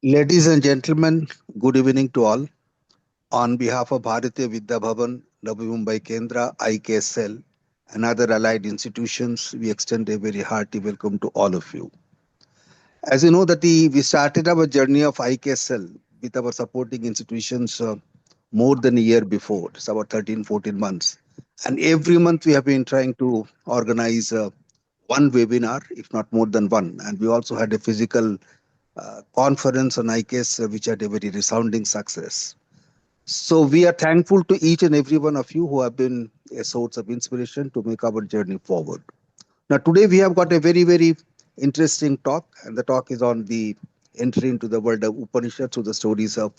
Ladies and gentlemen, good evening to all. On behalf of Bharatiya Vidya Bhavan, Navi Mumbai Kendra, IKS, and other allied institutions, we extend a very hearty welcome to all of you. As you know, we started our journey of IKSL with our supporting institutions more than a year before. It's about 13, 14 months. And every month we have been trying to organize one webinar, if not more than one. And we also had a physical conference on IKS, which had a very resounding success. So we are thankful to each and every one of you who have been a source of inspiration to make our journey forward. Now, today we have got a very, very interesting talk, and the talk is on the entry into the world of Upanishads, through the stories of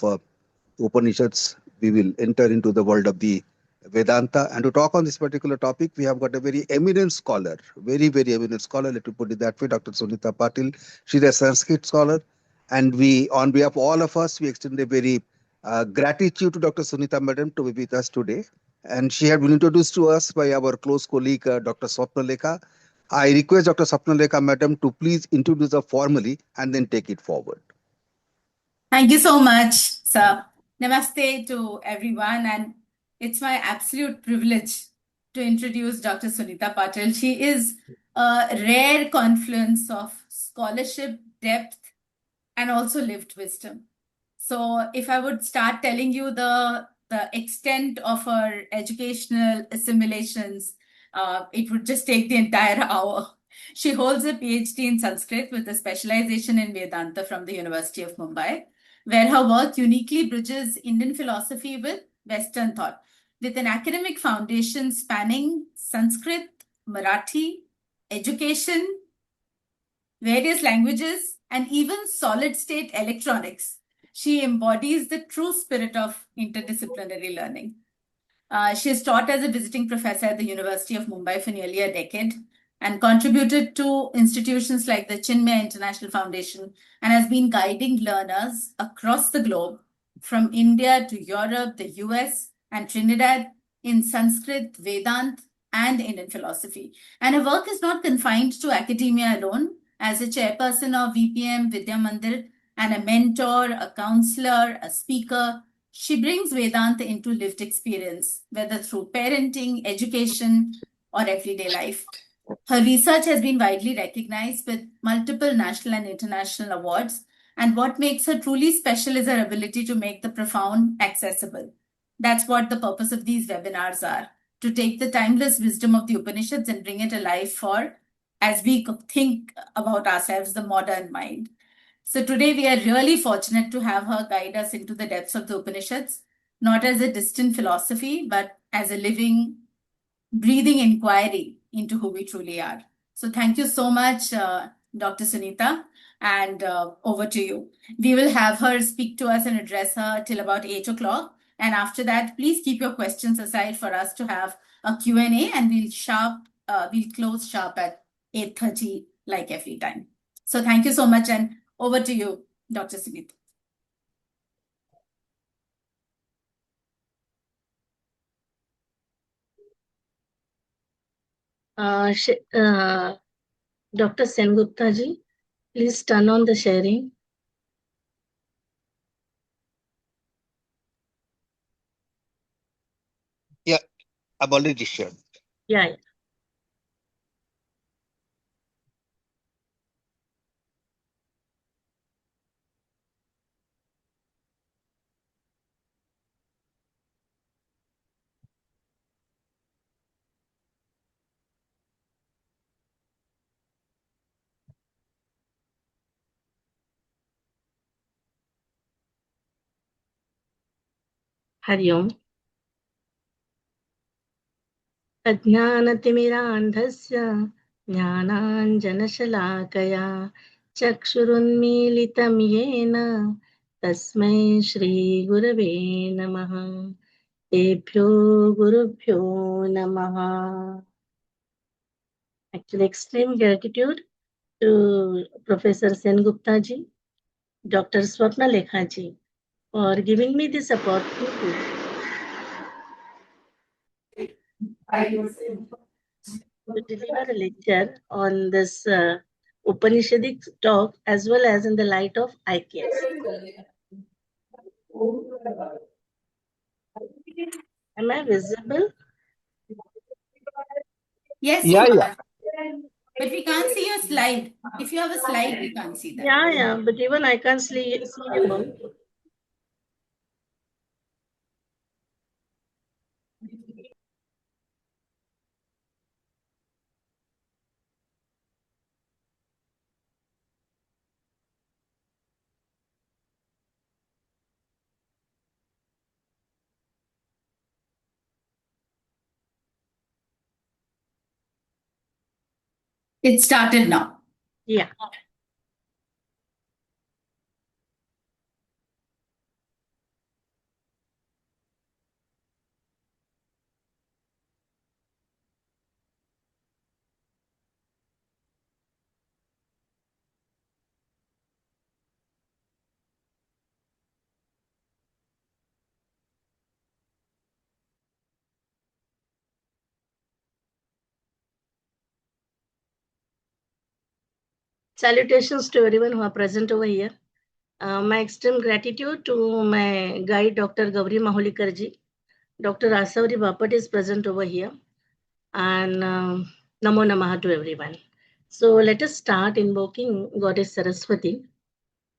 Upanishads. We will enter into the world of the Vedanta. And to talk on this particular topic, we have got a very eminent scholar, very, very eminent scholar, let me put it that way, Dr. Sunita Patil. She's a Sanskrit scholar. And we, on behalf of all of us, we extend a very gratitude to Dr. Sunita Madam to be with us today. And she had been introduced to us by our close colleague, Dr. Swapna Lekha. I request Dr. Swapna Lekha Madam to please introduce her formally and then take it forward. Thank you so much, sir. Namaste to everyone, and it's my absolute privilege to introduce Dr. Sunita Patil. She is a rare confluence of scholarship, depth, and also lived wisdom. So if I would start telling you the extent of her educational assimilations, it would just take the entire hour. She holds a PhD in Sanskrit with a specialization in Vedanta from the University of Mumbai, where her work uniquely bridges Indian philosophy with Western thought, with an academic foundation spanning Sanskrit, Marathi, education, various languages, and even solid-state electronics. She embodies the true spirit of interdisciplinary learning. She has taught as a visiting professor at the University of Mumbai for nearly a decade and contributed to institutions like the Chinmaya International Foundation and has been guiding learners across the globe from India to Europe, the US, and Trinidad in Sanskrit, Vedanta, and Indian philosophy. And her work is not confined to academia alone. As a chairperson of VPM Vidya Mandir and a mentor, a counselor, a speaker, she brings Vedanta into lived experience, whether through parenting, education, or everyday life. Her research has been widely recognized with multiple national and international awards, and what makes her truly special is her ability to make the profound accessible. That's what the purpose of these webinars are, to take the timeless wisdom of the Upanishads and bring it alive for, as we think about ourselves, the modern mind. So today we are really fortunate to have her guide us into the depths of the Upanishads, not as a distant philosophy, but as a living, breathing inquiry into who we truly are. So thank you so much, Dr. Sunita, and over to you. We will have her speak to us and address her till about 8 o'clock. And after that, please keep your questions aside for us to have a Q&A, and we'll close sharp at 8:30 like every time. So thank you so much, and over to you, Dr. Sunita. Dr. Sengupta ji, please turn on the sharing. Yeah, I've already shared. Yeah. Hari Om. अज्ञानतिमिरान्धस्य ज्ञानाञ्जनशलाकया चक्षुरुन्मीलितं येन तस्मै श्रीगुरवे नमः. तेभ्यो गुरुभ्यो नमः. Actually, extreme gratitude to Professor Sengupta ji, Dr. Swapna Lekha ji, for giving me this opportunity to deliver a lecture on this Upanishadic talk as well as in the light of IKS. Am I visible? Yes, Yeah, you yeah. are. But we can't see your slide. If you have a slide, we can't see that. Yeah, but even I can't see you. It started now. Yeah. Salutations to everyone who are present over here. My extreme gratitude to my guide, Dr. Gauri Maholikarji. Dr. Asavari Bapat is present over here. And Namo Namaha to everyone. So let us start invoking Goddess Saraswati.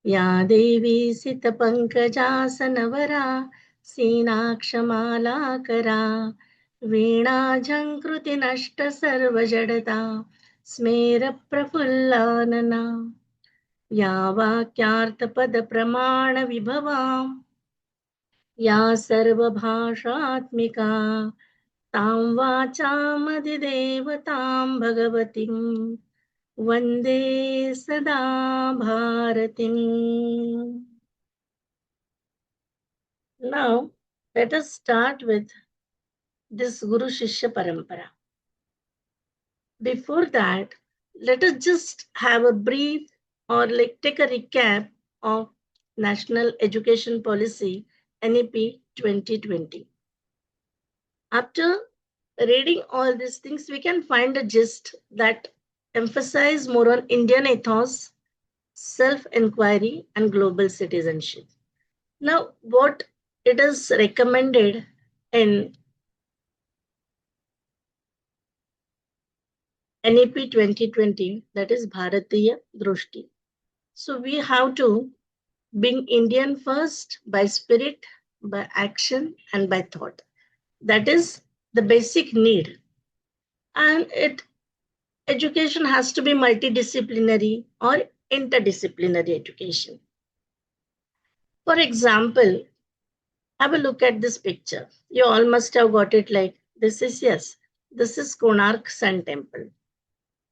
Ya Devi Sita Pankajasanavara Seenakshamalakara Veena Jankruti Nashta Sarva Jadata Smera Prafullanana Ya Vakyarthapada Pramana Vibhava Ya Sarva Bhashatmika Tam Vachamadhidevatam Bhagavatim Vande Sada Bharatim. Now, let us start with this Guru Shishya Parampara. Before that, let us just have a brief or take a recap of National Education Policy NEP 2020. After reading all these things, we can find a gist that emphasize more on Indian ethos, self-inquiry, and global citizenship. Now, what it is recommended in NEP 2020, that is Bharatiya Drushti. So we have to being Indian first by spirit, by action, and by thought. That is the basic need. And education has to be multidisciplinary or interdisciplinary education. For example, have a look at this picture. You all must have got it like this is, yes, this is Konark Sun Temple,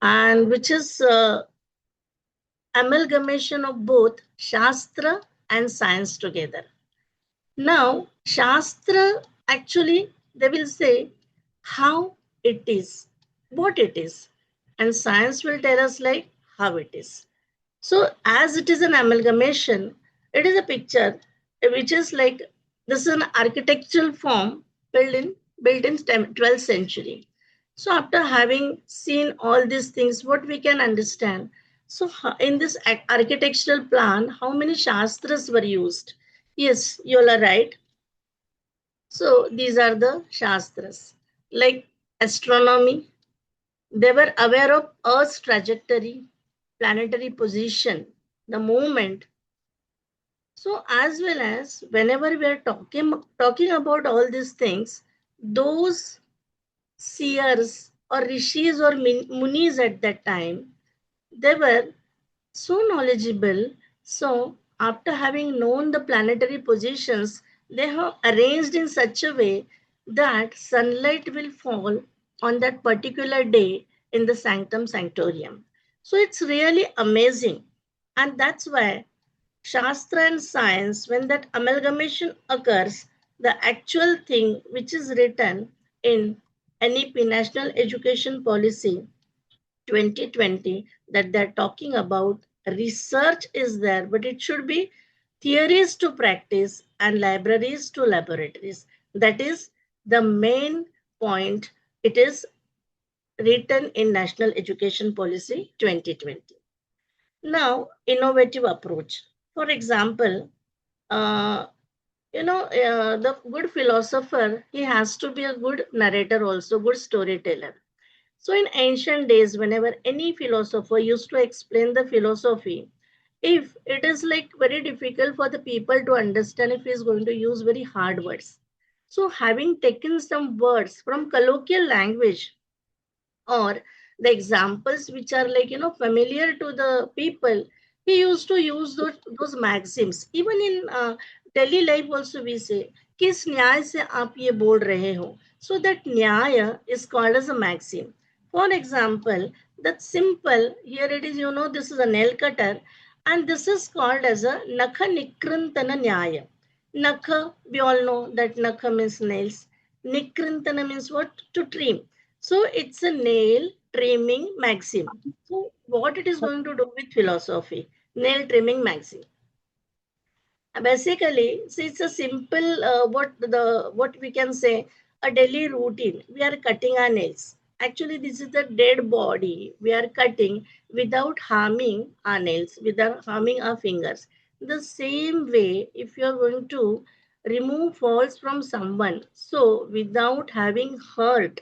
and which is amalgamation of both Shastra and science together. Now, Shastra actually, they will say how it is, what it is, and science will tell us like how it is. So, as it is an amalgamation, it is a picture which is like this is an architectural form built in 12th century. So, after having seen all these things, what we can understand. So, in this architectural plan, how many shastras were used? Yes, you all are right. So, these are the shastras like astronomy. They were aware of Earth's trajectory, planetary position, the movement. So as well as whenever we are talking about all these things, those seers or rishis or munis at that time, they were so knowledgeable. So after having known the planetary positions, they have arranged in such a way that sunlight will fall on that particular day in the sanctum sanctorium. So it's really amazing. And that's why Shastra and science, when that amalgamation occurs, the actual thing which is written in NEP, National Education Policy 2020, that they're talking about research is there, but it should be theories to practice and libraries to laboratories. That is the main point. It is written in National Education Policy 2020. Now, innovative approach. For example, uh, the good philosopher, he has to be a good narrator also, good storyteller. So in ancient days, whenever any philosopher used to explain the philosophy, if it is like very difficult for the people to understand, if he is going to use very hard words. So having taken some words from colloquial language, or the examples which are like familiar to the people, he used to use those maxims. Even in daily life also we say किस न्याय से आप ये बोल रहे हो. So that न्याय is called as a maxim. For example, that simple here it is, this is a nail cutter, and this is called as a nakha nikrantana न्याय. Nakha, we all know that nakha means nails. Nikrantana means what? To trim. So it's a nail trimming maxim. So what it is going to do with philosophy? Nail trimming maxim. Basically, see, it's a simple what we can say, a daily routine. We are cutting our nails. Actually, this is the dead body. We are cutting without harming our nails, without harming our fingers. The same way, if you are going to remove faults from someone, so without having hurt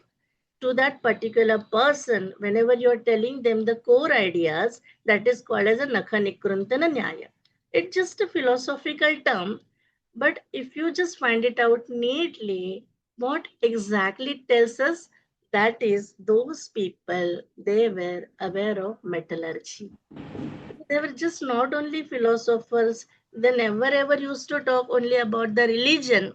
to that particular person, whenever you are telling them the core ideas, that is called as a Nakhanikrantana Nyaya. It's just a philosophical term, but if you just find it out neatly, what exactly it tells us, that is those people, they were aware of metallurgy. They were just not only philosophers, they never ever used to talk only about the religion,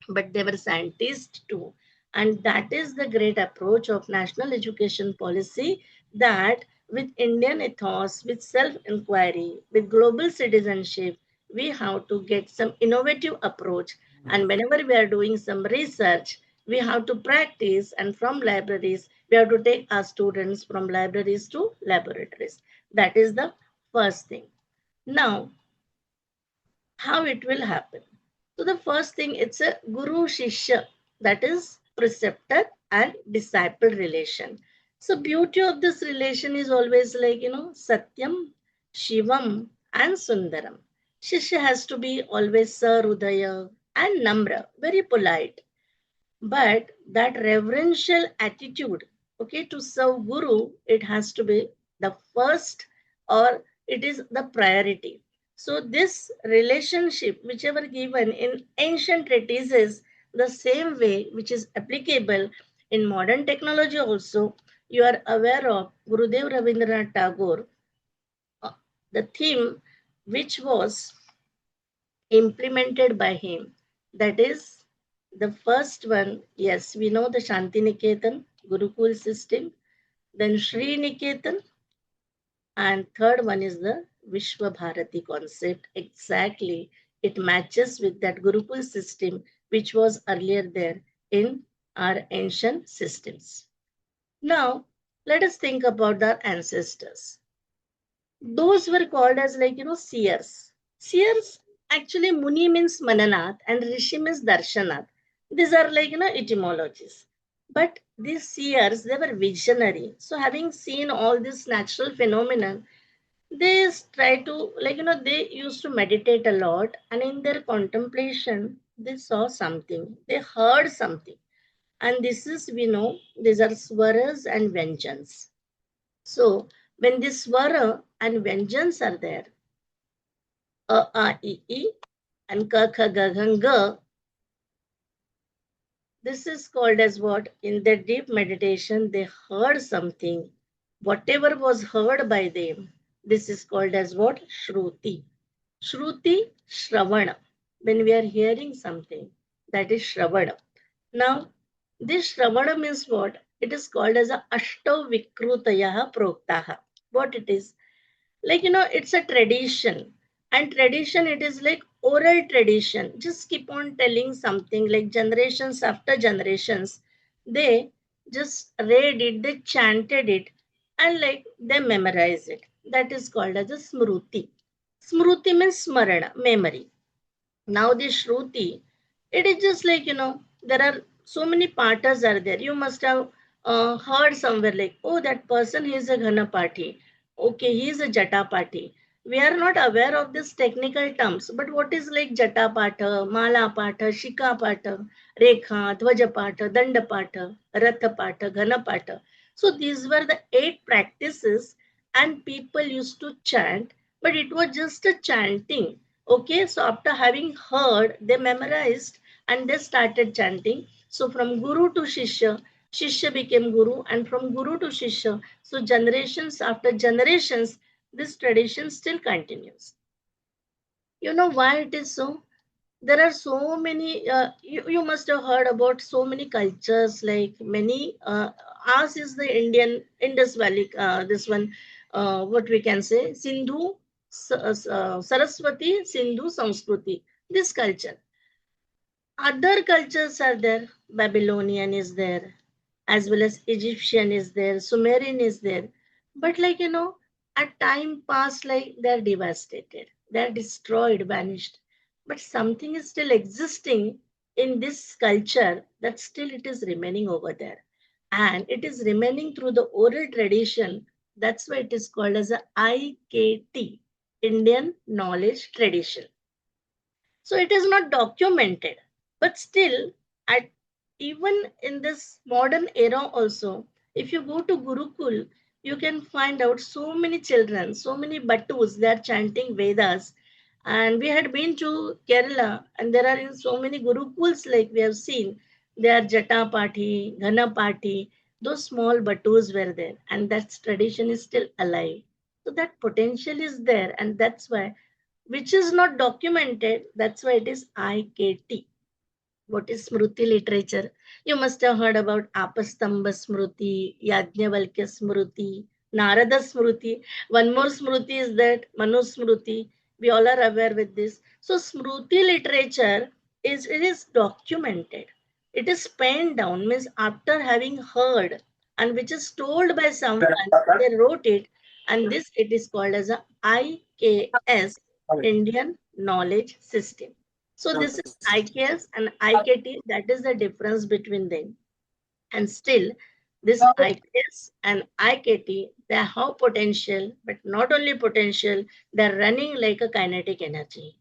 but they were scientists too. And that is the great approach of national education policy, that with Indian ethos, with self-inquiry, with global citizenship, we have to get some innovative approach. And whenever we are doing some research, we have to practice, and from libraries, we have to take our students from libraries to laboratories. That is the first thing. Now, how it will happen? So the first thing, it's a guru shishya, that is preceptor and disciple relation. So beauty of this relation is always like satyam, shivam and sundaram. Shishya has to be always sarudaya and namra, very polite. But that reverential attitude, okay, to serve Guru, it has to be the first, or it is the priority. So this relationship, whichever given in ancient treatises, the same way which is applicable in modern technology also, you are aware of Gurudev Rabindranath Tagore, uh, the theme which was implemented by him. That is the first one. Yes, we know the Shanti Niketan, Gurukul system, then Sri Niketan, and third one is the Vishwa Bharati concept. Exactly, it matches with that Gurukul system which was earlier there in our ancient systems. Now, let us think about our ancestors. Those were called as seers. Seers, actually Muni means Mananath and Rishi means Darshanath. These are etymologies. But these seers, they were visionary. So having seen all this natural phenomenon, they try to they used to meditate a lot, and in their contemplation they saw something, they heard something. And this is, we know, these are swaras and vyanjans. So when this swara and vyanjans are there, a, and ka, kha, ga, gha, ga, this is called as what? In their deep meditation, they heard something. Whatever was heard by them, this is called as what? Shruti. Shruti, Shravana. When we are hearing something, that is Shravana. Now, this Shravana means what? It is called as a Ashtav Vikrutayaha Proktaha. What it is? It's a tradition. And tradition, it is like oral tradition. Just keep on telling something, like generations after generations. They just read it, they chanted it, and they memorize it. That is called as a Smruti. Smruti means smarana, memory. Now the Shruti, it is just there are so many patas are there. You must have heard somewhere like, oh, that person is a Ghanapati. Okay, he is a Jatapati. We are not aware of these technical terms, but what is like Jatapatha, Malapatha, Shikapatha, Rekha, Dvajapatha, Dandapatha, Rathapatha, Ghanapatha. So these were the 8 practices, and people used to chant, but it was just a chanting. Okay, so after having heard, they memorized and they started chanting. So from Guru to Shishya, Shishya became Guru, and from Guru to Shishya, so generations after generations, this tradition still continues. You know why it is so? There are so many, you must have heard about so many cultures, like many, ours is the Indian Indus Valley, this one, what we can say, Sindhu, Saraswati, Sindhu, Samskruti, this culture. Other cultures are there. Babylonian is there, as well as Egyptian is there, Sumerian is there. But like at time past, like they're devastated, they're destroyed, vanished. But something is still existing in this culture, that still it is remaining over there. And it is remaining through the oral tradition. That's why it is called as a IKT, Indian Knowledge Tradition. So it is not documented, but still, at even in this modern era also, if you go to Gurukul, you can find out so many children, so many Battus, they are chanting Vedas. And we had been to Kerala, and there are in so many Gurukuls, like we have seen, there are Jata Pati, Ghana Pati, those small Battus were there, and that tradition is still alive. So that potential is there, and that's why, which is not documented. That's why it is IKT. What is Smruti literature? You must have heard about Apastamba Smruti, Yajnavalkya Smruti, Narada Smruti. One more Smruti is that Manu Smruti. We all are aware with this. So Smruti literature is documented. It is penned down, means after having heard, and which is told by someone, they wrote it, and this it is called as a IKS, Indian Knowledge System. So this is IKS and IKT, that is the difference between them. And still, this IKS and IKT, they have potential, but not only potential, they're running like a kinetic energy.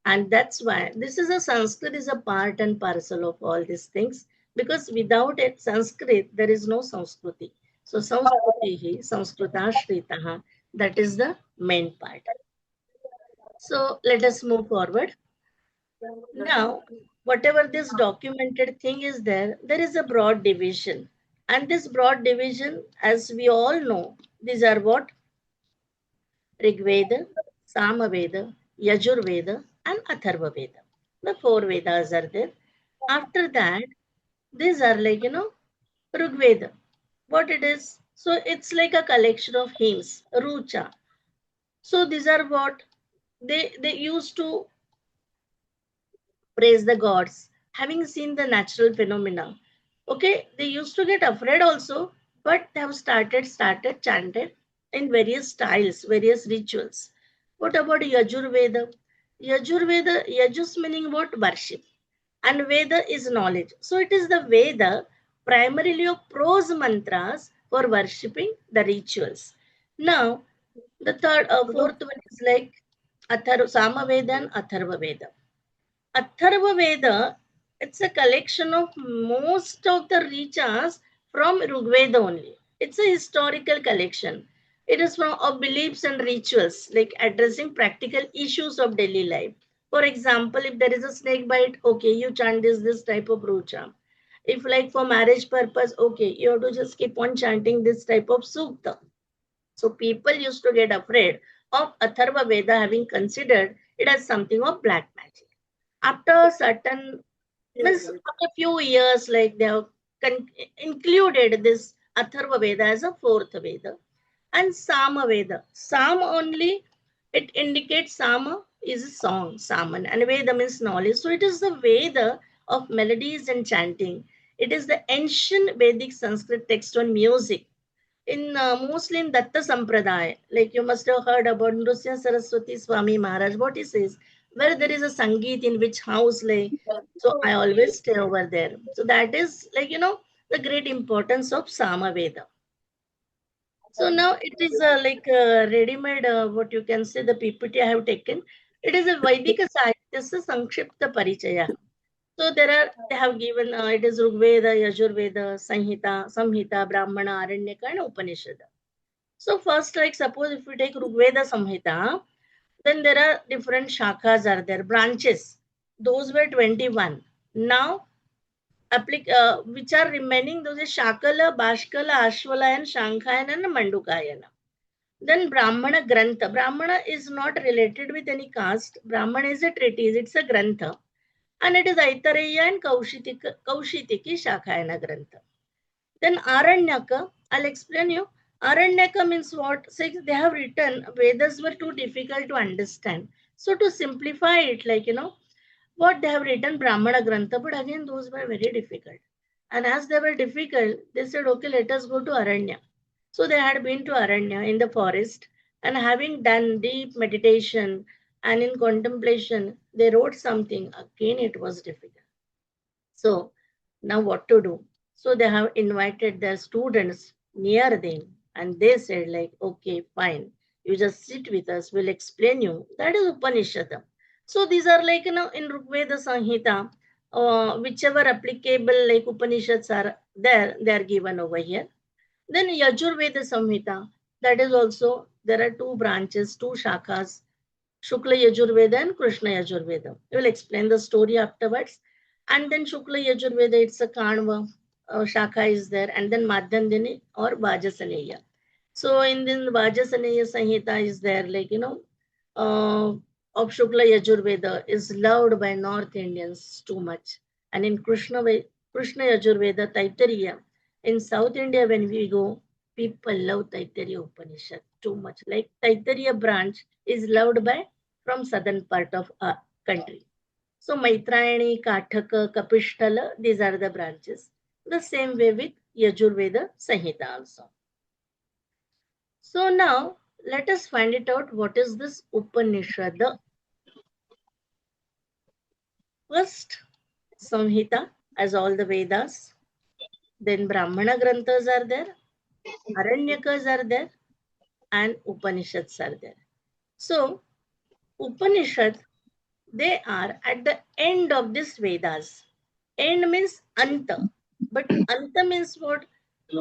And that's why this is a Sanskrit is a part and parcel of all these things, because without it, Sanskrit, there is no Sanskriti. So Sanskriti, Sanskrita Shritaha, that is the main part. So let us move forward. Now, whatever this documented thing is there, there is a broad division. And this broad division, as we all know, these are what? Rigveda, Samaveda, Yajurveda, and Atharvaveda. The 4 Vedas are there. After that, these are like, Rigveda. What it is? So it's like a collection of hymns, Rucha. So these are what? They used to praise the gods, having seen the natural phenomena. Okay, they used to get afraid also, but they have started chanted in various styles, various rituals. What about Yajurveda? Yajurveda, Yajus meaning what? Worship. And Veda is knowledge. So it is the Veda primarily of prose mantras for worshipping the rituals. Now, the fourth one is like Samaveda and Atharva Veda. Atharva Veda, it's a collection of most of the ritas from Rigveda only. It's a historical collection. It is from of beliefs and rituals, like addressing practical issues of daily life. For example, if there is a snake bite, okay, you chant this type of rucha. If like for marriage purpose, okay, you have to just keep on chanting this type of sukta. So people used to get afraid of Atharva Veda, having considered it as something of black magic. After certain, means after a few years, like they have included this Atharva Veda as a 4th Veda, and Sama Veda. Sam only, it indicates Sama is a song, Saman, and Veda means knowledge. So it is the Veda of melodies and chanting. It is the ancient Vedic Sanskrit text on music, in mostly in Datta Sampradaya, like you must have heard about Nrusya Saraswati Swami Maharaj, what he says, where there is a Sangeet in which house, like, so I always stay over there. So that is like, the great importance of Samaveda. So now it is like ready-made, what you can say, the PPT I have taken. It is a Vaidika Sahityasya Sankshipta Parichaya. So they have given, it is Rigveda, Yajurveda, Samhita, Brahmana, Aranyaka and Upanishad. So first, like suppose if we take Rigveda Samhita, then there are different shakhas are there, branches. Those were 21. Now, which are remaining, those are Shakala, Bashkala, Ashwala, Shankhayana and Mandukayana. Then Brahmana Grantha. Brahmana is not related with any caste. Brahmana is a treatise, it's a Grantha. And it is Aitareya and Kaushitiki Shakhayana Grantha. Then Aranyaka, I'll explain you. Aranyaka means what? Say they have written, Vedas were too difficult to understand. So to simplify it, like, what they have written, Brahmana Grantha, but again, those were very difficult. And as they were difficult, they said, okay, let us go to Aranya. So they had been to Aranya in the forest, and having done deep meditation and in contemplation, they wrote something. Again, it was difficult. So now what to do? So they have invited their students near them, and they said, like, okay, fine, you just sit with us, we'll explain you. That is Upanishad. So these are like, in Rigveda Samhita, whichever applicable like Upanishads are there, they are given over here. Then Yajurveda Samhita, that is also, there are two branches, two shakhas, Shukla Yajurveda and Krishna Yajurveda. We will explain the story afterwards. And then Shukla Yajurveda, it's a Kanva, Shakha is there, and then Madhyandini or Vajasaneya. So in the Vajasaneya Sanhita is there, like, of Shukla Yajurveda is loved by North Indians too much. And in Krishna Yajurveda, Taittiriya, in South India when we go, people love Taittiriya Upanishad too much. Like Taittiriya branch is loved by from southern part of our country. So Maitrayani, Kathaka, Kapishthala, these are the branches. The same way with Yajurveda Sanhita also. So now let us find it out what is this Upanishad. First, Samhita as all the Vedas. Then Brahmana Granthas are there. Aranyakas are there. And Upanishads are there. So Upanishad, they are at the end of this Vedas. End means Anta. But Anta means what?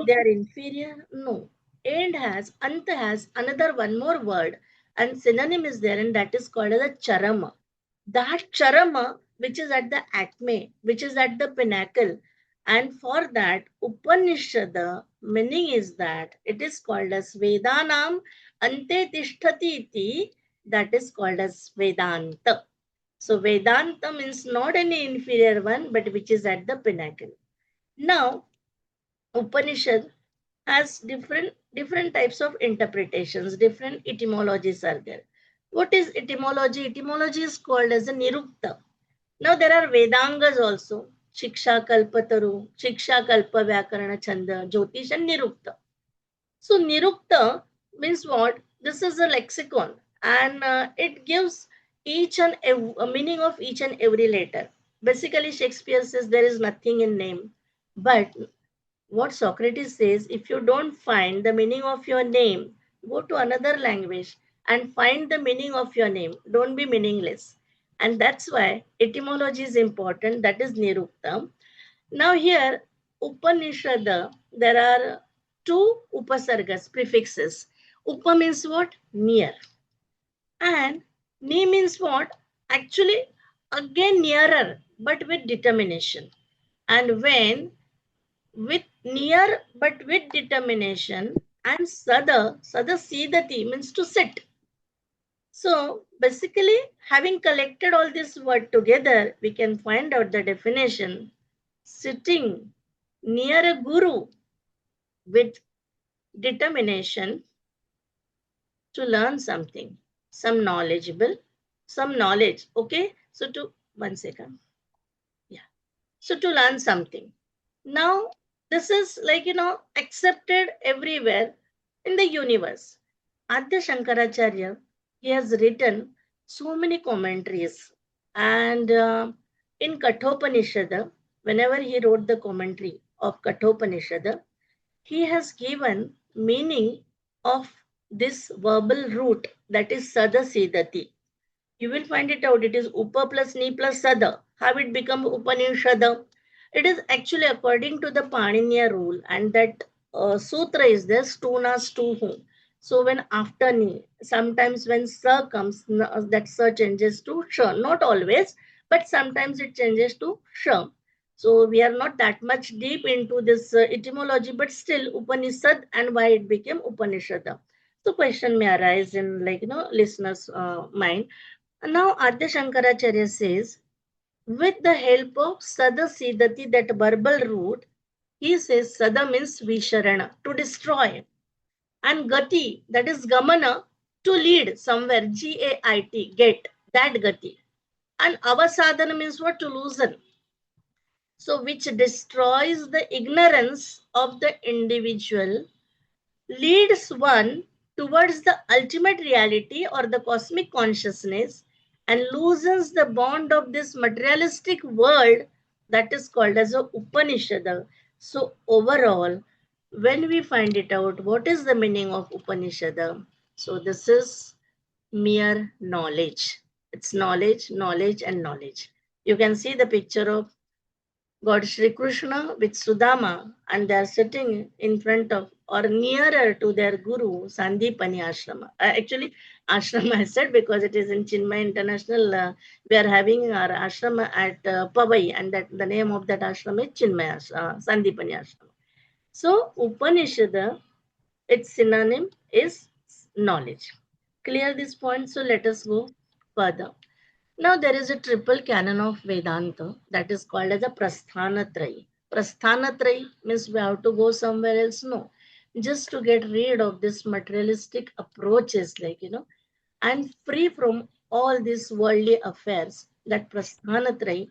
They are inferior? No. Anta has another one more word and synonym is there and that is called as a Charama. That Charama, which is at the acme, which is at the pinnacle. And for that, Upanishad, meaning is that it is called as Vedanam Ante Tishtati iti, that is called as Vedanta. So Vedanta means not any inferior one, but which is at the pinnacle. Now, Upanishad has different types of interpretations, different etymologies are there. What is etymology? Etymology is called as a Nirukta. Now there are Vedangas also. Shiksha Kalpataru, Shiksha Kalpa Vyakarana Chanda, Jyotish and Nirukta. So Nirukta means what? This is a lexicon and it gives a meaning of each and every letter. Basically Shakespeare says there is nothing in name. But what Socrates says, if you don't find the meaning of your name, go to another language and find the meaning of your name. Don't be meaningless. And that's why etymology is important. That is Nirukta. Now here, Upanishad, there are two upasargas, prefixes. Upa means what? Near. And Ni means what? Actually, again nearer, but with determination. And when with near but with determination and sada sidati means to sit. So basically having collected all this word together, we can find out the definition. Sitting near a guru with determination to learn something, some knowledge. Okay, so to 1 second. Yeah, so to learn something. Now, this is like, accepted everywhere in the universe. Adya Shankaracharya, he has written so many commentaries. And in Kathopanishad, whenever he wrote the commentary of Kathopanishad, he has given meaning of this verbal root, that is Sada Siddhati. You will find it out. It is Upa plus Ni plus Sada. How it become Upanishada? It is actually according to the Paniniya rule, and that sutra is there, Stuna Stuhu. So when after Ni, sometimes when Sa comes, that Sa changes to Sha. Not always, but sometimes it changes to Sha. So we are not that much deep into this etymology, but still Upanishad and why it became Upanishada. So question may arise in listeners' mind. Now Adya Shankaracharya says, with the help of Sada Siddhati, that verbal root, he says Sada means Visharana, to destroy, and Gati, that is Gamana, to lead somewhere, Gait, get, that Gati. And Avasadana means what? To loosen. So which destroys the ignorance of the individual, leads one towards the ultimate reality or the cosmic consciousness, and loosens the bond of this materialistic world, that is called as a Upanishad. So overall, when we find it out, what is the meaning of Upanishad? So this is mere knowledge. It's knowledge, knowledge, and knowledge. You can see the picture of God Sri Krishna with Sudama, and they are sitting in front of or nearer to their guru Sandipani Ashrama. Actually, Ashrama I said because it is in Chinmay International. We are having our ashrama at Pavai, and that the name of that ashrama is Chinmay Sandipani Ashrama. So Upanishad, its synonym is knowledge. Clear this point. So let us go further. Now there is a triple canon of Vedanta that is called as a Prasthanatrayi. Prasthanatrayi means we have to go somewhere else. No, just to get rid of this materialistic approaches, and free from all these worldly affairs. That Prasthanatrayi,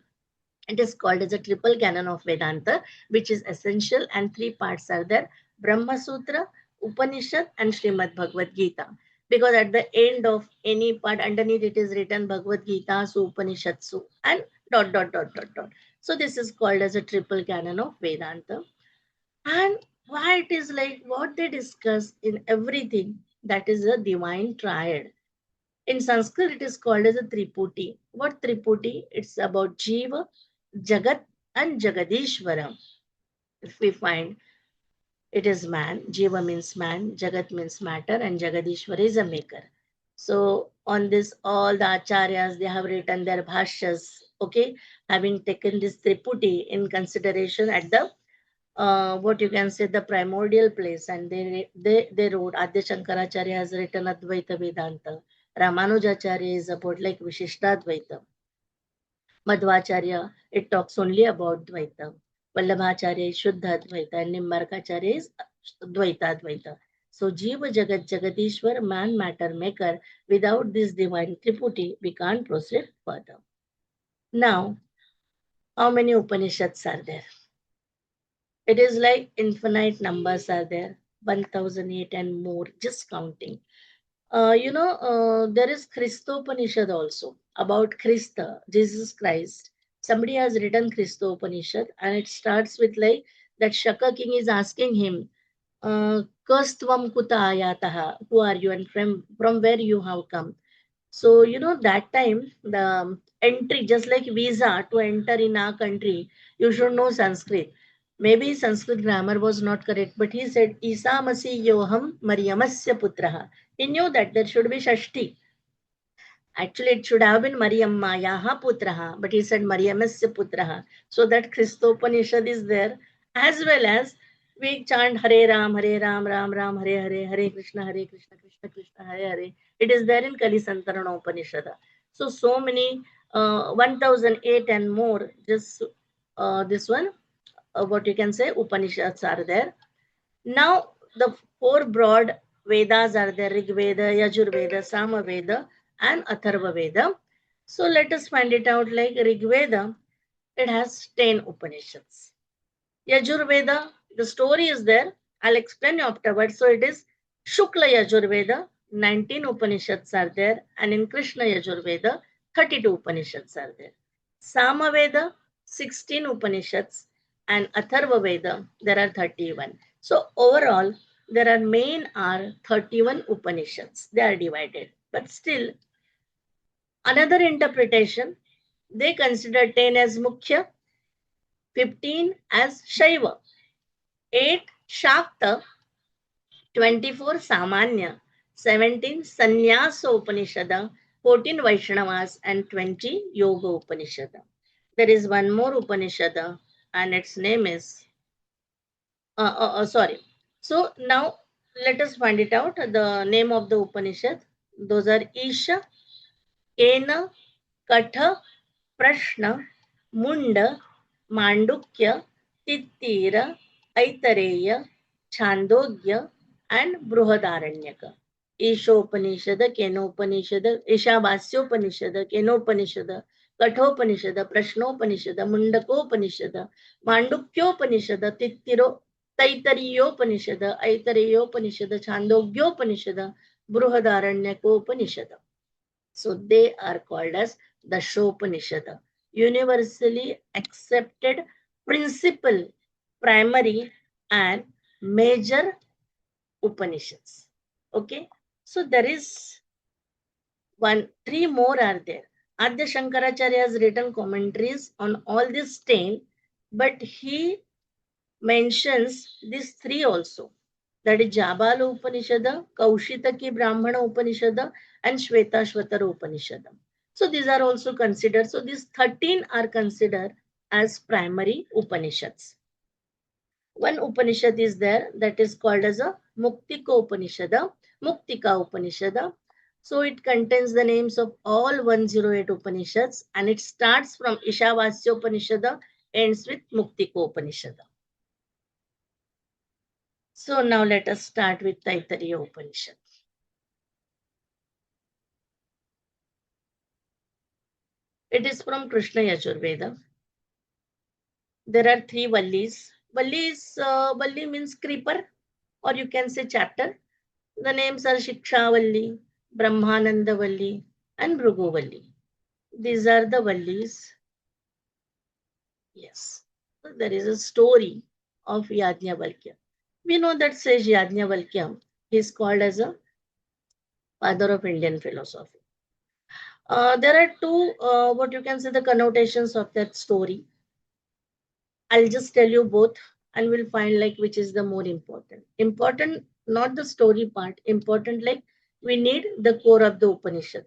it is called as a triple canon of Vedanta, which is essential, and three parts are there: Brahma Sutra, Upanishad, and Srimad Bhagavad Gita. Because at the end of any part, underneath it is written Bhagavad Gita, so Upanishad, so, and dot dot dot dot dot. So this is called as a triple canon of Vedanta. And why it is like what they discuss in everything, that is a divine triad. In Sanskrit, it is called as a Triputi. What Triputi? It's about Jiva, Jagat, and Jagadishvara. If we find, it is man, Jiva means man, Jagat means matter, and Jagadishvara is a maker. So on this, all the acharyas, they have written their bhashyas, okay, having taken this Triputi in consideration at the what you can say, the primordial place, and they wrote. Adya Shankaracharya has written Advaita Vedanta. Ramanujacharya is about like Vishishtadvaita. Madhvacharya, it talks only about Dvaita. Vallabhacharya is Shuddha Advaita, and Nimbarkacharya is Dvaita Advaita. So Jiva Jagat Jagadishwar, man, matter, maker. Without this divine Triputi, we can't proceed further. Now, how many Upanishads are there? It is like infinite numbers are there, 1008 and more, just counting. There is Christopanishad also about Christa, Jesus Christ. Somebody has written Christopanishad, and it starts with like that Shaka king is asking him, Kastvam kuta ayataha, who are you and from where you have come? So, that time the entry, just like visa to enter in our country, you should know Sanskrit. Maybe Sanskrit grammar was not correct, but he said, Isa Masi Yoham Mariamasya Putraha. He knew that there should be Shashti. Actually, it should have been Mariamma Yaha Putraha, but he said Mariamasya Putraha. So that Christopanishad is there, as well as we chant Hare Ram, Ram Ram, Hare Hare, Hare Krishna, Krishna Krishna, Hare Hare. It is there in Kalisantarana Upanishad. So many 1008 and more, just this one, what you can say, Upanishads are there. Now, the four broad Vedas are there: Rig Veda, Yajur Veda, Sama Veda, and Atharva Veda. So let us find it out. Like Rig Veda, it has 10 Upanishads. Yajur Veda, the story is there. I'll explain you afterwards. So it is Shukla Yajur Veda, 19 Upanishads are there, and in Krishna Yajur Veda, 32 Upanishads are there. Sama Veda, 16 Upanishads, and Atharva Veda, there are 31. So overall, there are main are 31 Upanishads. They are divided. But still, another interpretation, they consider 10 as Mukhya, 15 as Shaiva, 8 Shakta, 24 Samanya, 17 Sannyasa Upanishad, 14 Vaishnavas, and 20 Yoga Upanishad. There is one more Upanishad, and its name is, sorry. So now let us find it out. The name of the Upanishad, those are Isha, Kena, Katha, Prashna, Munda, Mandukya, Titira, Aitareya, Chandogya, and Bruhadaranyaka. Ishopanishad, Kenopanishad, Ishavasyopanishad, Kenopanishad, Kathopanishad, Prashnopanishad, Mundakopanishad, Mandukyopanishad, Taitariyopanishad, Aitareyopanishad, Chandogyopanishad, Bruhadaranyako. So they are called as the Shopanishad, universally accepted principal, primary, and major Upanishads. Okay, so there is three more are there. Adya Shankaracharya has written commentaries on all these 10, but he mentions these three also. That is Jabala Upanishad, Kaushitaki Brahmana Upanishad, and Shvetashvatara Upanishad. So these are also considered. So these 13 are considered as primary Upanishads. One Upanishad is there that is called as a Muktika Upanishad. So it contains the names of all 108 Upanishads, and it starts from Ishavasya Upanishad, ends with Muktika Upanishad. So now let us start with Taittiriya Upanishad. It is from Krishna Yajurveda. There are three Vallis. Valli means creeper, or you can say chapter. The names are Shiksha Valli, Brahmananda Valli, and Bhrugu Valli. These are the Vallis. Yes. So there is a story of Yajnavalkya. We know that says Yajnavalkya is called as a father of Indian philosophy. There are two, what you can say, the connotations of that story. I'll just tell you both and we'll find like which is the more important. Important, not the story part, important like we need the core of the Upanishad.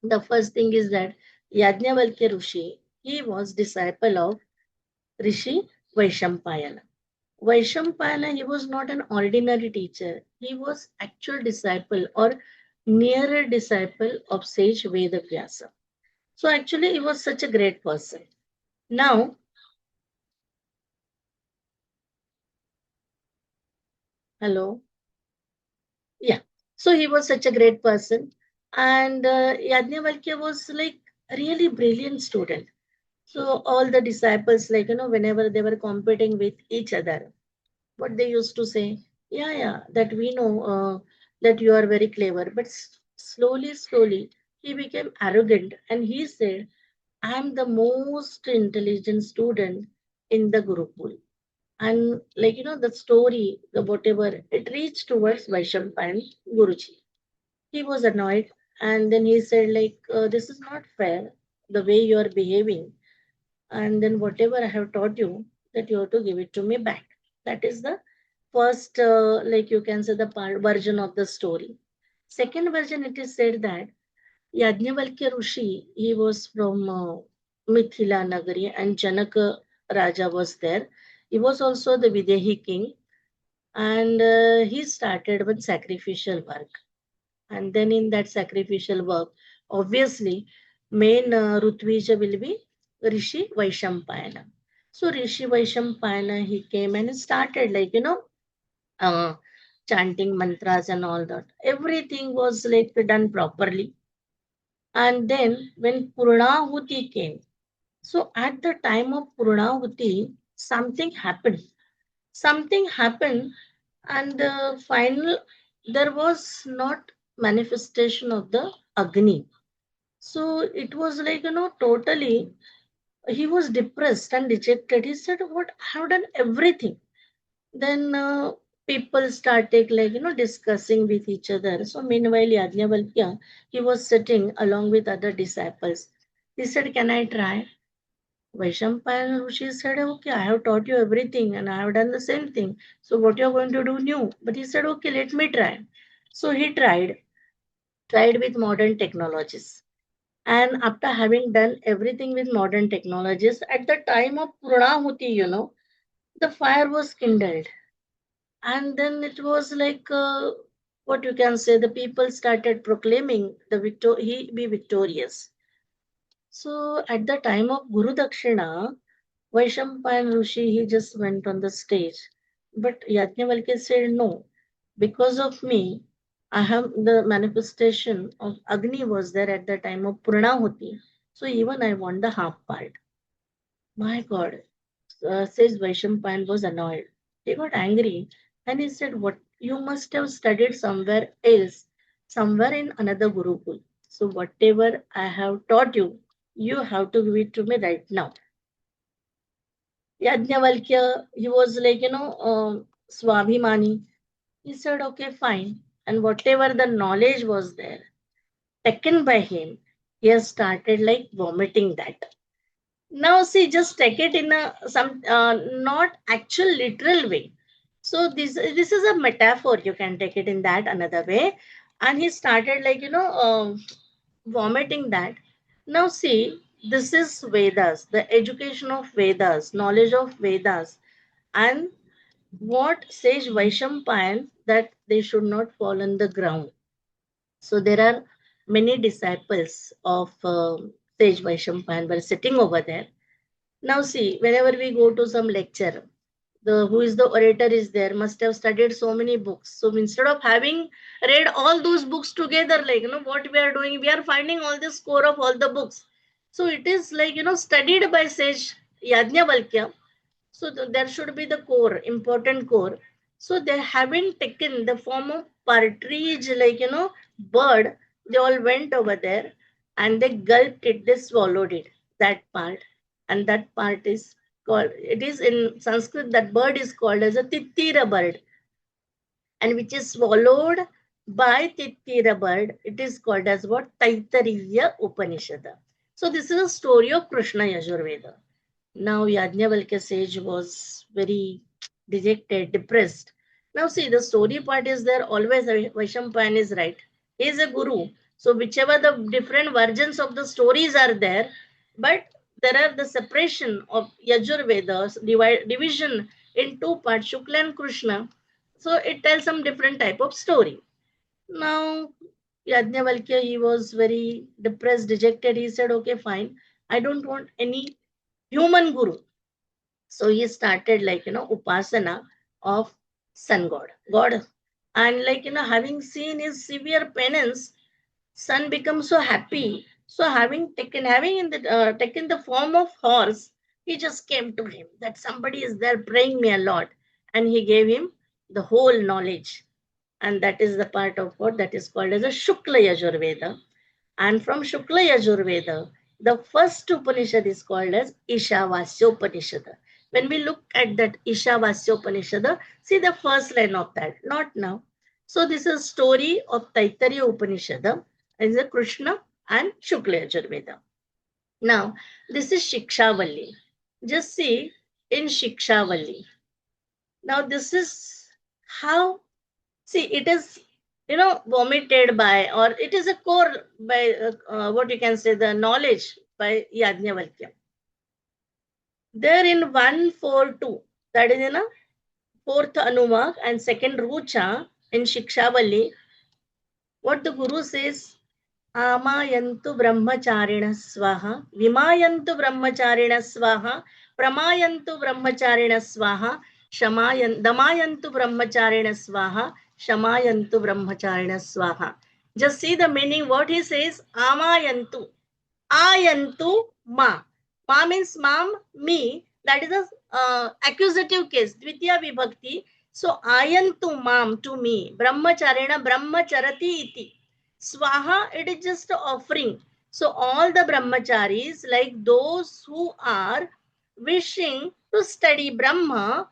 The first thing is that Yajnavalkya Rishi, he was disciple of Rishi Vaishampayana. Vaishampayana, he was not an ordinary teacher. He was actual disciple or nearer disciple of sage Vedavyasa. So actually, he was such a great person. Now, hello. Yeah. So he was such a great person. And Yajnavalkya was like a really brilliant student. So all the disciples, like, whenever they were competing with each other, what they used to say, yeah, that we know that you are very clever. But slowly, he became arrogant and he said, I am the most intelligent student in the Gurukul. And like, the story, the whatever, it reached towards Vaishampayan Guruji. He was annoyed and then he said, like, this is not fair, the way you are behaving. And then whatever I have taught you, that you have to give it to me back. That is the first, like you can say, the version of the story. Second version, it is said that Yajnavalkya Rishi, he was from Mithila Nagari and Janaka Raja was there. He was also the Videhi king and he started with sacrificial work. And then in that sacrificial work, obviously, main Rutvija will be Rishi Vaishampayana. So Rishi Vaishampayana, he came and started like, uh, chanting mantras and all that. Everything was like done properly. And then when Purnahuti came, so at the time of Purnahuti, something happened. Something happened, and the final, there was not manifestation of the Agni. So it was like, totally, he was depressed and dejected. He said, what, I have done everything. Then people started discussing with each other. So meanwhile, Yajnavalkya, he was sitting along with other disciples. He said, "Can I try?" Vaishampayana Rishi said, "Okay, I have taught you everything and I have done the same thing. So what you are going to do new?" But he said, "Okay, let me try." So he tried with modern technologies. And after having done everything with modern technologies, at the time of Purnahuti, the fire was kindled. And then it was like, what you can say, the people started proclaiming he be victorious. So at the time of Guru Dakshina, Vaishampayan Rishi, he just went on the stage. But Yajnavalkya said, "No, because of me, I have the manifestation of Agni was there at the time of Purnahuti. So even I want the half part." My God, says Vaishampayan was annoyed. He got angry and he said, "What you must have studied somewhere else, somewhere in another Gurukul. So whatever I have taught you, you have to give it to me right now." Yajnavalkya, he was like, Swabhimani. He said, "Okay, fine." And whatever the knowledge was there, taken by him, he has started like vomiting that. Now, see, just take it in a some not actual literal way. So this is a metaphor. You can take it in that another way. And he started like vomiting that. Now, see, this is Vedas, the education of Vedas, knowledge of Vedas, and what says Vaishampayan that they should not fall on the ground. So there are many disciples of Sage Vaishampayan were sitting over there. Now see, whenever we go to some lecture, the who is the orator is there must have studied so many books. So instead of having read all those books together, like what we are doing, we are finding all the score of all the books. So it is like studied by Sage Yajnavalkya. So there should be the core, important core. So they haven't taken the form of partridge, like bird. They all went over there and they gulped it, they swallowed it, that part. And that part is called, it is in Sanskrit, that bird is called as a Tittira bird, and which is swallowed by Tittira bird. It is called as what? Taittiriya Upanishad. So this is a story of Krishna Yajurveda. Now Yajnavalkya sage was very dejected, depressed. Now see, the story part is there always. Vaishampayan is right. He is a guru. So whichever the different versions of the stories are there, but there are the separation of Yajurvedas, division in two parts, Shukla and Krishna. So it tells some different type of story. Now Yajnavalkya, he was very depressed, dejected. He said, "Okay, fine. I don't want any human guru." So he started like upasana of sun god. And like having seen his severe penance, sun becomes so happy. So having in the taken the form of horse, he just came to him that somebody is there praying me a lot, and he gave him the whole knowledge. And that is the part of what that is called as a Shukla Yajurveda. And from Shukla Yajurveda, the first Upanishad is called as Ishavasyopanishad. When we look at that Ishavasyopanishad, see the first line of that, not now. So this is story of Taittiriya Upanishad, is a Krishna and Shukla Yajurveda. Now, this is Shikshavalli. Just see in Shikshavalli. Now, this is how, see, it is vomited by, or it is a core by what you can say, the knowledge by Yajnavalkya. There in 142, that is in a fourth Anumak and second Rucha in Shikshavalli, what the Guru says, Amayantu brahmacharina swaha, vimayantu brahmacharina swaha, pramayantu brahmacharina swaha, damayantu brahmacharina swaha, shamayantu brahmacharina swaha. Just see the meaning. What he says, Amayantu, ayantu ma. Ma means mom, me. That is a accusative case, Dvitiya Vibhakti. So ayantu mam, to me. Brahmacharina, brahmacharati iti. Swaha, it is just offering. So all the brahmacharis, like those who are wishing to study Brahma,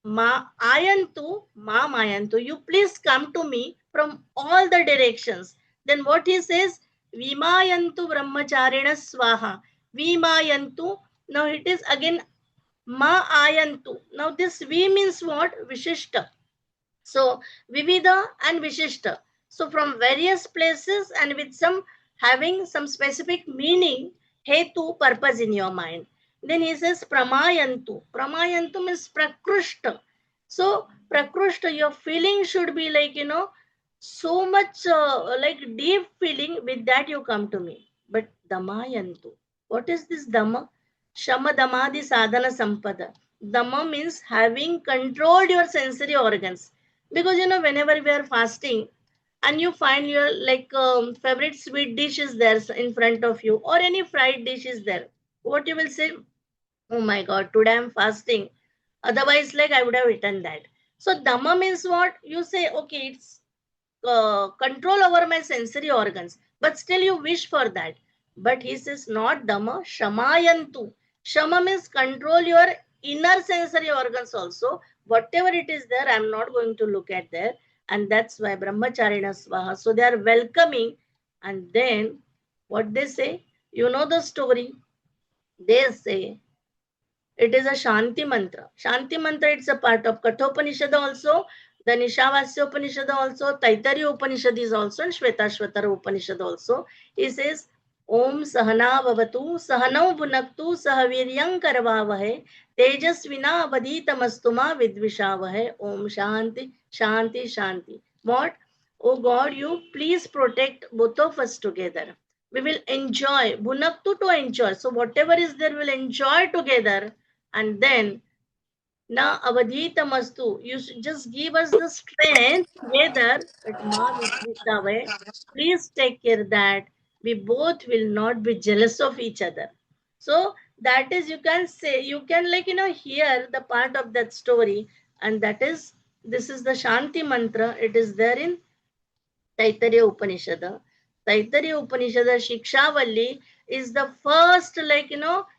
ayantu, ma mayantu. You please come to me from all the directions. Then what he says? Vimayantu brahmacharina swaha. Vimayantu. Now it is again ma ayantu. Now this V means what? Vishishta. So Vivida and Vishishta. So from various places and with some having some specific meaning, hetu, purpose in your mind. Then he says Pramayantu. Pramayantu means Prakrushta. So Prakrushta, your feeling should be like, so much like deep feeling, with that you come to me. But Damayantu. What is this Dhamma? Shama Damadi Sadhana Sampada. Dhamma means having controlled your sensory organs. Because whenever we are fasting and you find your like favorite sweet dish is there in front of you, or any fried dish is there, what you will say? Oh my god, today I'm fasting, otherwise like I would have eaten that. So dhamma means what? You say, okay, it's control over my sensory organs, but still you wish for that. But he says not dhamma, shamayantu. Shama means control your inner sensory organs also. Whatever it is there, I'm not going to look at there. And that's why brahmacharina swaha. So they are welcoming. And then what they say, you know the story. They say it is a Shanti mantra. Shanti mantra, it's a part of Kathopanishad also, the Nishavasya Upanishad also, Taittiriya Upanishad is also, and Shvetashvatara Upanishad also. He says, Om Sahana Vavatu, Sahanau Bhunaktu, Sahaviryam Karavavahe, Tejasvina Avadhitamastuma Vidvishavahe, Om Shanti, Shanti, Shanti. What? Oh God, you please protect both of us together. We will enjoy, Bhunaktu to enjoy. So whatever is there, we'll enjoy together. And then na avadhita mastu. You should just give us the strength together. But ma vidvishavahe, please take care that we both will not be jealous of each other. So that is, you can say, you can like hear the part of that story, and that is, this is the Shanti mantra. It is there in Taittiriya Upanishad. Taittiriya Upanishad Shikshavalli is the first, like,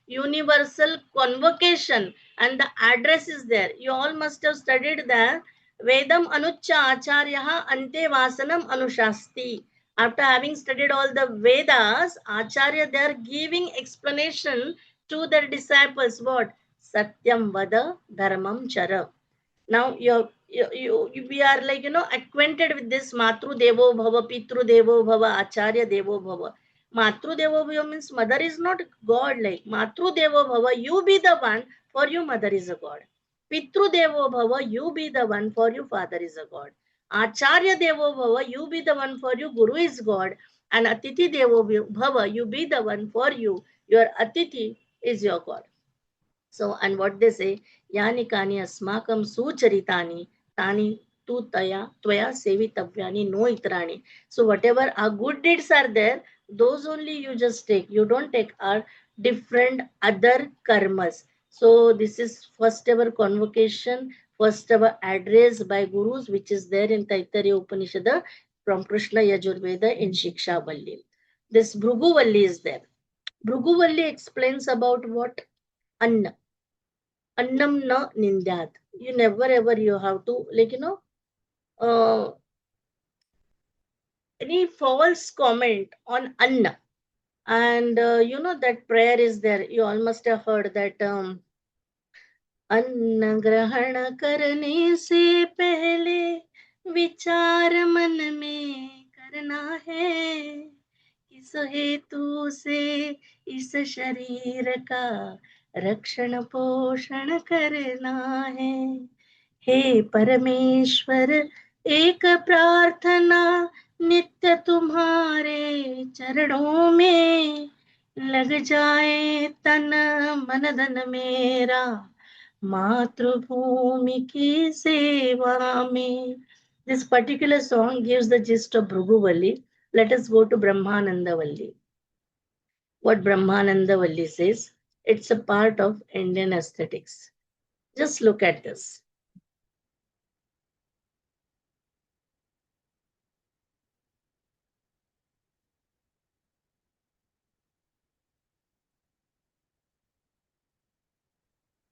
universal convocation, and the address is there. You all must have studied that. Vedam Anucha Acharyaha Ante Vasanam Anushasti. After having studied all the Vedas, Acharya, they are giving explanation to their disciples. What? Satyam Vada Dharmam Chara. Now we are like acquainted with this matru devo bhava, pitru devo bhava, acharya devo bhava. Matru devo bhava means mother is not god. Like matru devo bhava, you be the one, for you mother is a god. Pitru devo bhava, you be the one, for you father is a god. Acharya devo bhava, you be the one, for you guru is god. And atiti devo bhava, you be the one, for you your atiti is your god. So, and what they say, Yani kani asmakam sucharitani, tani tu tvaya sevitavyani no itrani. So, whatever our good deeds are there, those only you just take. You don't take our different other karmas. So, this is first ever convocation, first ever address by gurus, which is there in Taittiriya Upanishad from Krishna Yajurveda in Shikshavalli. This Bhruguvalli is there. Bhruguvalli explains about what? Anna. Annam na nindyat. You never ever you have to like any false comment on anna. And that prayer is there. You all must have heard that अन्न ग्रहण करने से पहले विचार मन में करना है, इस हेतु से इस शरीर का रक्षण पोषण करना है। हे परमेश्वर, एक प्रार्थना नित्य तुम्हारे चरणों में लग जाए तन मन धन मेरा मातृभूमि की सेवा में. This particular song gives the gist of Bhruguvalli. Let us go to Brahmanandavalli. What Brahmanandavalli says, it's a part of Indian aesthetics. Just look at this.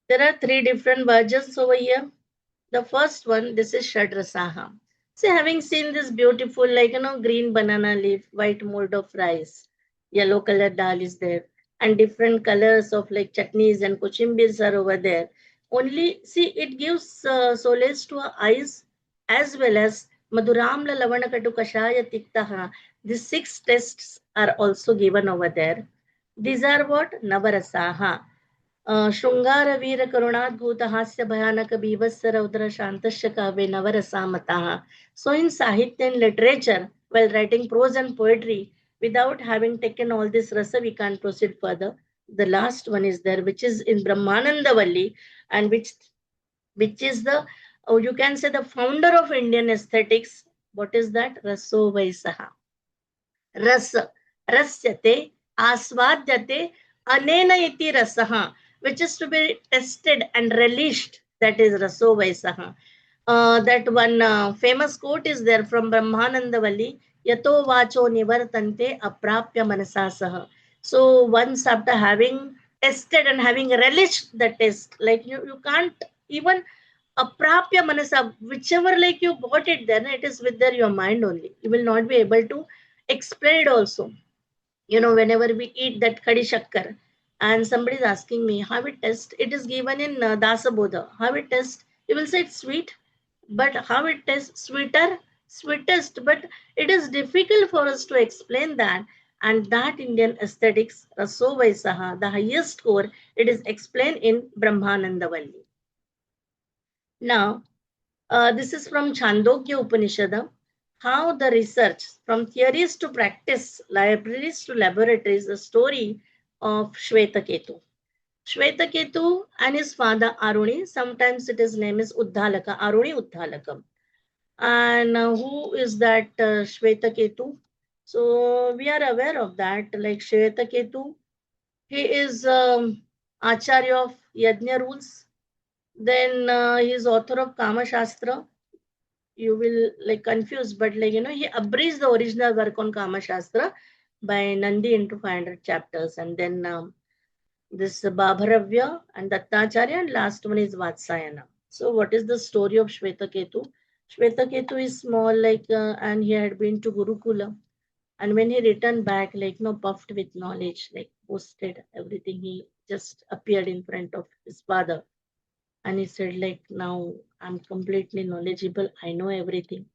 There are three different versions over here. The first one, this is Shadrasaha. See, having seen this beautiful, green banana leaf, white mold of rice, yellow colored dal is there, and different colors of like chutneys and kochimbis are over there. Only, see, it gives solace to our eyes as well as Maduramla Lavanakatu Kashaya Tiktaha. These six tests are also given over there. These are what? Navarasaha. शृंगार वीर करुणाद्भुत हास्य भयानक बीभत्स रौद्र शांतस्य काव्ये नवरसामताः. So in Sahitya and literature, while writing prose and poetry, without having taken all this rasa, we can't proceed further. The last one is there, which is in Brahmananda Valli, and which is the, you can say, the founder of Indian aesthetics. What is that? Raso Vaisaha. रस रस्यते आस्वाद्यते अनेन इति रसः, which is to be tested and relished, that is raso vaisaha. That one famous quote is there from Brahmananda Valli, yato vacho nivartante aprapya manasa sah. So once after having tested and having relished the test, like you can't even aprapya manasa, whichever like you got it, then it is with their your mind only, you will not be able to explain it also. Whenever we eat that kadi shakkar and somebody is asking me how it tastes, it is given in dasabodha, how it tastes, you will say it's sweet, but how it tastes, sweetest, but it is difficult for us to explain that. And that Indian aesthetics raso vaisaha, the highest score, it is explained in Brahmananda Valli. Now this is from Chandogya Upanishad. How the research from theories to practice, libraries to laboratories, the story of Shvetaketu. Shvetaketu and his father Aruni, sometimes it is name is Uddalaka, Aruni Uddalaka. And who is that Shvetaketu? So we are aware of that, like Shvetaketu, he is Acharya of Yajna rules. Then he is author of Kama Shastra. You will like confused, but he abridged the original work on Kama Shastra by Nandi into 500 chapters, and then this Babharavya and Dattacharya, and last one is Vatsayana. So what is the story of Shvetaketu? Shvetaketu is small, and he had been to Gurukula, and when he returned back, puffed with knowledge, like boasted everything, he just appeared in front of his father, and he said, now I'm completely knowledgeable, I know everything.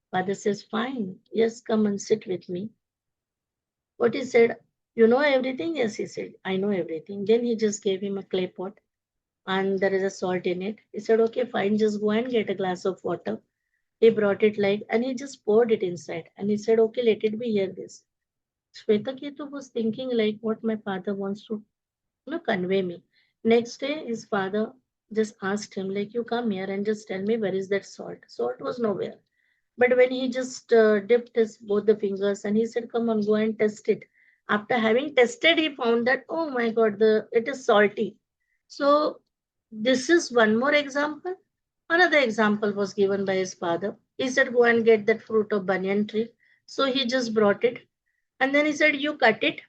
Father says, fine, yes, come and sit with me. What he said, you know everything? Yes, he said, I know everything. Then he just gave him a clay pot and there is a salt in it. He said, okay, fine, just go and get a glass of water. He brought it and he just poured it inside. And he said, okay, let it be here this. Shvetaketu was thinking what my father wants to convey me. Next day, his father just asked him, you come here and just tell me where is that salt. Salt was nowhere. But when he just dipped his both the fingers and he said, come on, go and test it. After having tested, he found that, oh my God, it is salty. So this is one more example. Another example was given by his father. He said, go and get that fruit of banyan tree. So he just brought it. And then he said, you cut it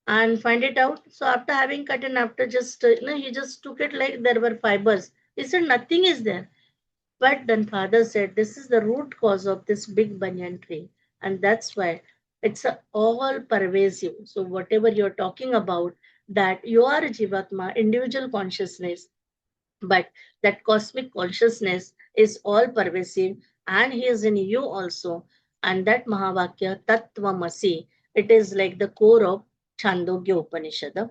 and find it out. So after having cut and after just, he just took it like there were fibers. He said, nothing is there. But then father said, this is the root cause of this big banyan tree. And that's why it's all pervasive. So whatever you're talking about, that you are a Jivatma, individual consciousness, but that cosmic consciousness is all pervasive and he is in you also. And that Mahavakya, Tattvamasi, it is like the core of Chandogya Upanishad.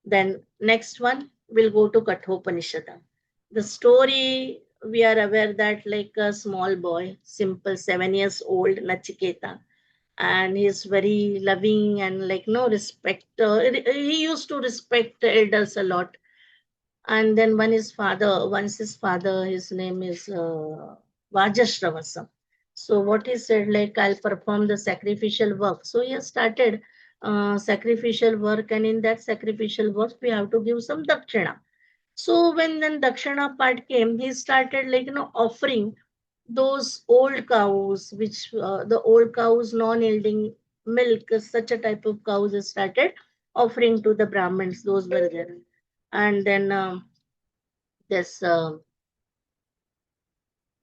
Then next one, we'll go to Kathopanishad. The story, we are aware that a small boy, simple 7 years old, Nachiketa, and he's very loving and no respect. He used to respect elders a lot. And then once his father, his name is Vajashravasam. So what he said, I'll perform the sacrificial work. So he has started sacrificial work, and in that sacrificial work, we have to give some dakshina. So when then dakshina part came, he started offering those old cows, which the old cows non-yielding milk, such a type of cows he started offering to the Brahmins. Those were there, and then this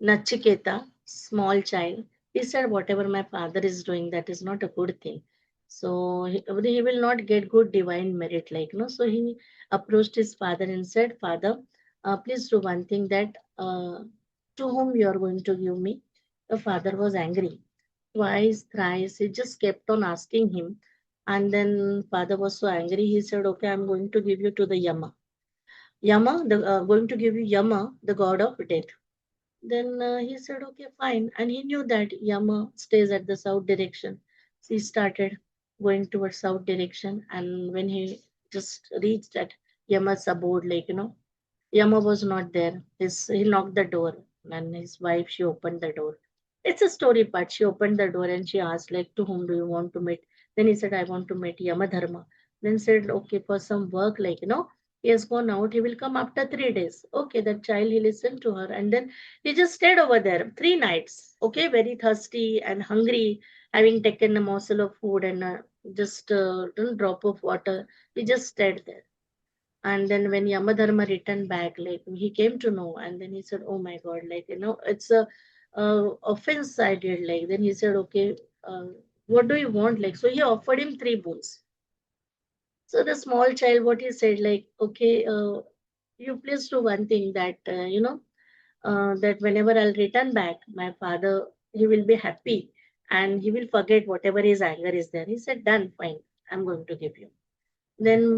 Nachiketa, small child, he said, whatever my father is doing, that is not a good thing. So he will not get good divine merit, like, no. So he approached his father and said, Father, please do one thing that to whom you are going to give me. The father was angry. Twice, thrice, he just kept on asking him. And then father was so angry, he said, okay, I'm going to give you to the Yama. Going to give you Yama, the god of death. Then he said, okay, fine. And he knew that Yama stays at the south direction. So he started going towards south direction. And when he just reached at Yama's abode, like, Yama was not there. He knocked the door, and his wife, she opened the door. It's a story part. She opened the door and she asked, like, to whom do you want to meet? Then he said, I want to meet Yamadharma. Then said, okay, for some work, like, he has gone out. He will come after 3 days. Okay, that child, he listened to her. And then he just stayed over there 3 nights. Okay, very thirsty and hungry, having taken a morsel of food and just a drop of water. He just stayed there. And then when Yamadharma returned back, like he came to know, and then he said, "Oh my God, like it's a offense I did." Like then he said, "Okay, what do you want?" Like so, he offered him 3 boons. So the small child, what he said, like, "Okay, you please do one thing that that whenever I'll return back, my father he will be happy and he will forget whatever his anger is there." He said, "Done, fine. I'm going to give you." Then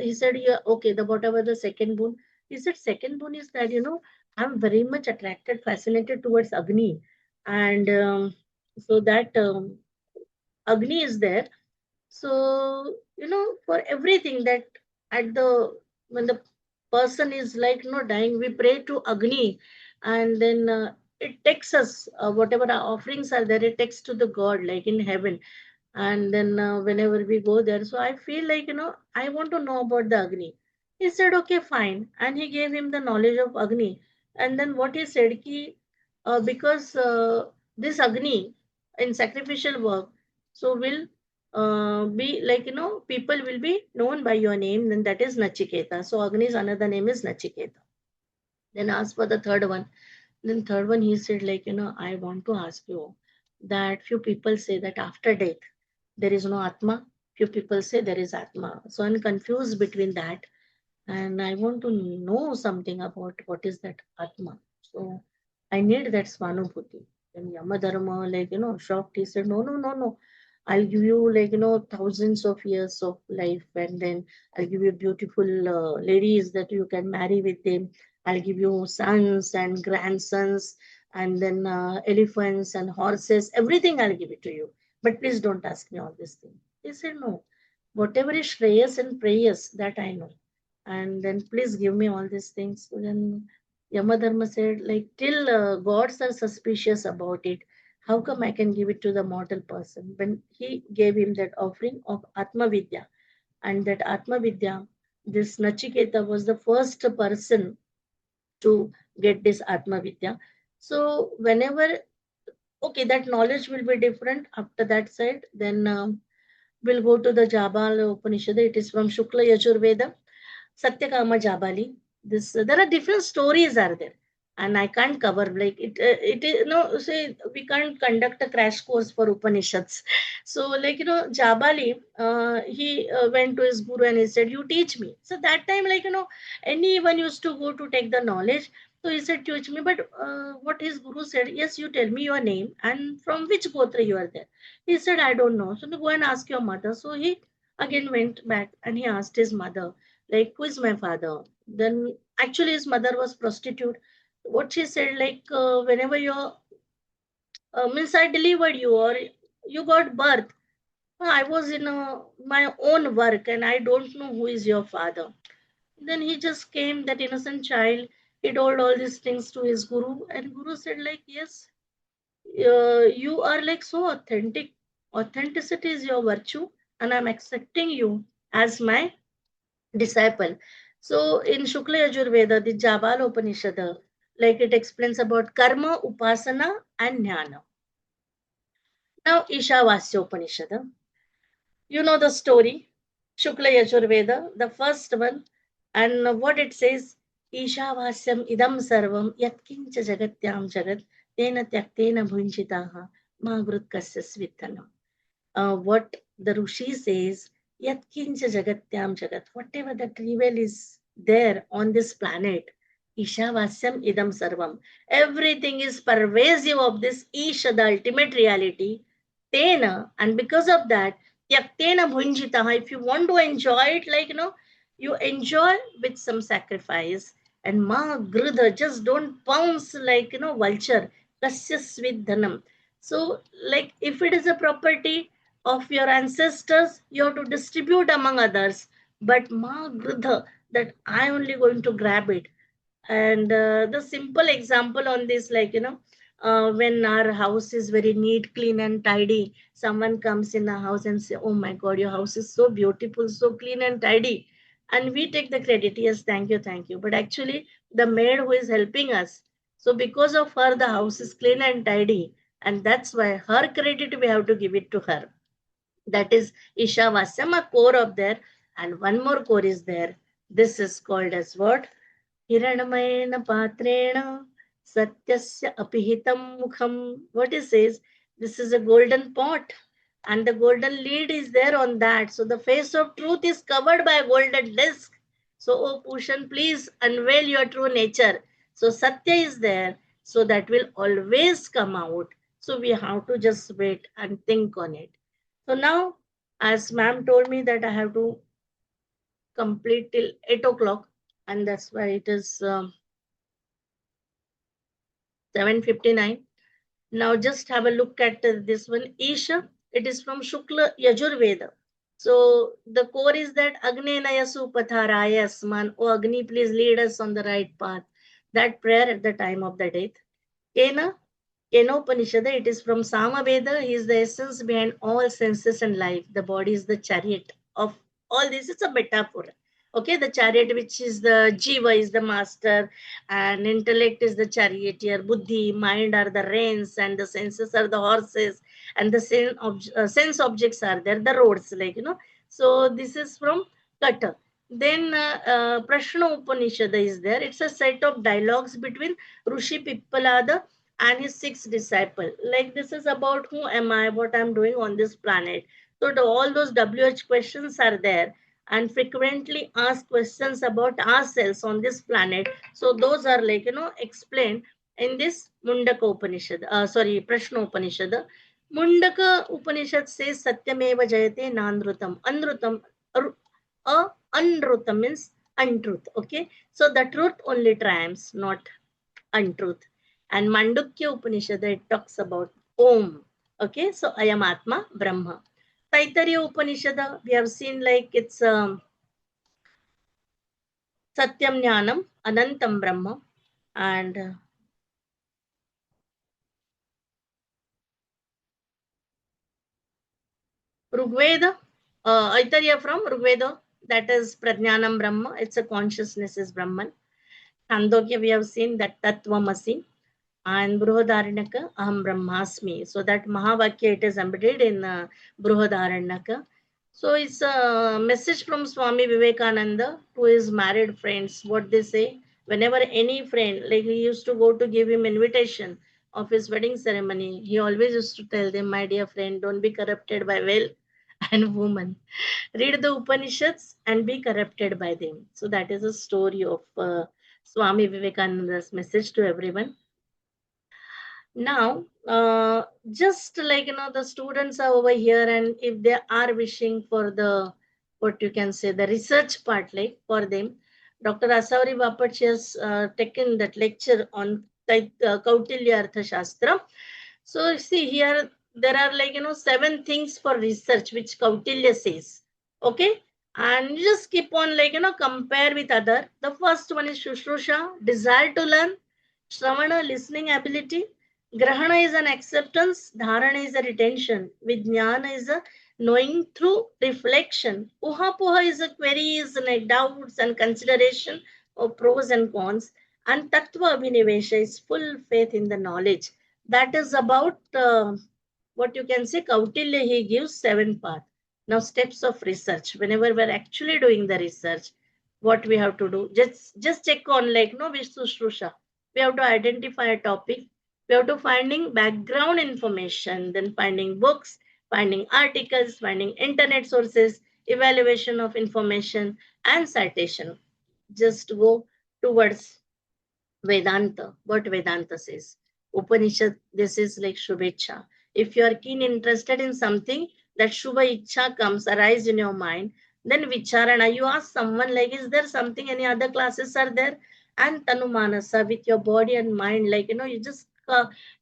he said, yeah, okay, the whatever the second boon. He said, second boon is that, I'm very much attracted, fascinated towards Agni. And so that Agni is there. So, for everything that when the person is like, dying, we pray to Agni. And then it takes us, whatever our offerings are there, it takes to the God, like in heaven. And then whenever we go there, so I feel like, I want to know about the Agni. He said, okay, fine. And he gave him the knowledge of Agni. And then what he said, because this Agni in sacrificial work, so will be like, people will be known by your name, then that is Nachiketa. So Agni's another name is Nachiketa. Then ask for the third one. Then third one, he said, like, I want to ask you that few people say that after death, there is no Atma. Few people say there is Atma. So I'm confused between that. And I want to know something about what is that Atma. So I need that Svanubhuti. Then Yamadharma, like, shocked. He said, no, no, no, no. I'll give you, like, thousands of years of life. And then I'll give you beautiful ladies that you can marry with them. I'll give you sons and grandsons and then elephants and horses. Everything I'll give it to you. But please don't ask me all these things. He said, no. Whatever is Shreyas and Prayas, that I know. And then please give me all these things. So then Yamadharma said, like, till gods are suspicious about it, how come I can give it to the mortal person? When he gave him that offering of Atma Vidya, and that Atma Vidya, this Nachiketa was the first person to get this Atma Vidya. So whenever, okay, that knowledge will be different after that side, then we'll go to the Jabal Upanishad. It is from Shukla Yajurveda. Satyakama Jabali. This there are different stories are there, and I can't cover like it. It is no say we can't conduct a crash course for Upanishads. So like Jabali, he went to his guru and he said, "You teach me." So that time like anyone used to go to take the knowledge. So he said, "Teach me." But what his guru said, "Yes, you tell me your name and from which gotra you are there." He said, "I don't know." So go and ask your mother. So he again went back and he asked his mother like who is my father. Then actually his mother was prostitute. What she said like whenever you're means I delivered you or you got birth, I was in my own work and I don't know who is your father. Then he just came, that innocent child, he told all these things to his guru and guru said like yes, you are like so authentic, authenticity is your virtue and I'm accepting you as my disciple. So in Shukla Yajurveda, the Jabal Upanishad, like it explains about karma, upasana, and jnana. Now Ishavasya Upanishad, you know the story. Shukla Yajurveda, the first one, and what it says, ईशावास्यम idam sarvam yatkincha jagatyam jagat tena tyaktena bhunjitaha magrut kasya what the Rishi says, Yatkincha Jagatyam Jagat, whatever the trivial is there on this planet, Ishavasyam Idam Sarvam. Everything is pervasive of this Isha, the ultimate reality. Tena, and because of that, Yaktena Bhunjitaha, if you want to enjoy it, like, you enjoy with some sacrifice. And Ma Grudha, just don't pounce like, vulture. Kasya Svidhanam. So, like, if it is a property, of your ancestors, you have to distribute among others. But ma grudha, that I only going to grab it. And the simple example on this, like, when our house is very neat, clean, and tidy, someone comes in the house and say, "Oh my God, your house is so beautiful, so clean and tidy," and we take the credit. Yes, thank you, thank you. But actually, the maid who is helping us. So because of her, the house is clean and tidy, and that's why her credit we have to give it to her. That is Ishavasam, a core of there, and one more core is there. This is called as what? Hiranmayena patrena satyasya apihitam mukham. What it says? This is a golden pot, and the golden lead is there on that. So the face of truth is covered by a golden disc. So, oh Pushan, please unveil your true nature. So Satya is there, so that will always come out. So we have to just wait and think on it. So now, as ma'am told me that I have to complete till 8 o'clock, and that's why it is 7:59. Now just have a look at this one. Isha, it is from Shukla Yajurveda. So the core is that Agne Nayasu Patharaya Asman. Oh Agni, please lead us on the right path. That prayer at the time of the death. Kena, Kenopanishad, it is from Samaveda. He is the essence behind all senses and life. The body is the chariot of all this. It's a metaphor. Okay, the chariot, which is the Jiva, is the master, and intellect is the charioteer. Buddhi, mind are the reins, and the senses are the horses, and the sense objects are there, the roads, like, So this is from Kata. Then Prashna Upanishad is there. It's a set of dialogues between Rishi Pippalada and his 6 disciples. Like, this is about who am I, what I'm doing on this planet. So all those WH questions are there, and frequently asked questions about ourselves on this planet. So those are, like, explained in this Mundaka Upanishad. Prashna Upanishad. Mundaka Upanishad says Satyameva Jayate Nandrutam. Andrutam. Unrutam means untruth. Okay. So the truth only triumphs, not untruth. And Mandukya Upanishad, it talks about Om. Okay, so I am Atma, Brahma. Taittiriya Upanishad, we have seen, like, it's Satyam Jnanam, Anantam Brahma. And Rigveda, Aitariya from Rigveda, that is Prajnanam Brahma. It's a consciousness is Brahman. Chandogya, we have seen that Tattvamasi. And Bruhadaranyaka, Aham Brahmasmi. So that Mahavakya, it is embedded in Bruhadaranyaka. So it's a message from Swami Vivekananda to his married friends. What they say, whenever any friend, like, he used to go to give him invitation of his wedding ceremony, he always used to tell them, my dear friend, don't be corrupted by wealth and woman. Read the Upanishads and be corrupted by them. So that is a story of Swami Vivekananda's message to everyone. Now, just like, the students are over here, and if they are wishing for the, what you can say, the research part, like, for them, Dr. Asavari Bapat has taken that lecture on Kautilya Arthashastra. So see here, there are, like, 7 things for research which Kautilya says. Okay, and you just keep on, like, compare with other. The first one is Shushrusha, desire to learn. Shravana, listening ability. Grahana is an acceptance. Dharana is a retention. Vijnana is a knowing through reflection. Uhapoha is a queries and doubts and consideration of pros and cons. And Tattva Abhinivesha is full faith in the knowledge. That is about what you can say, Kautilya, he gives 7 paths. Now, steps of research. Whenever we're actually doing the research, what we have to do. Just check on like no Vishsushrusha. We have to identify a topic. We have to finding background information, then finding books, finding articles, finding internet sources, evaluation of information, and citation. Just go towards Vedanta, what Vedanta says. Upanishad, this is like Shubhecha. If you are keen interested in something, that Shubha Icha comes, arise in your mind, then Vicharana, you ask someone like, is there something, any other classes are there? And Tanumanasa, with your body and mind, like, you just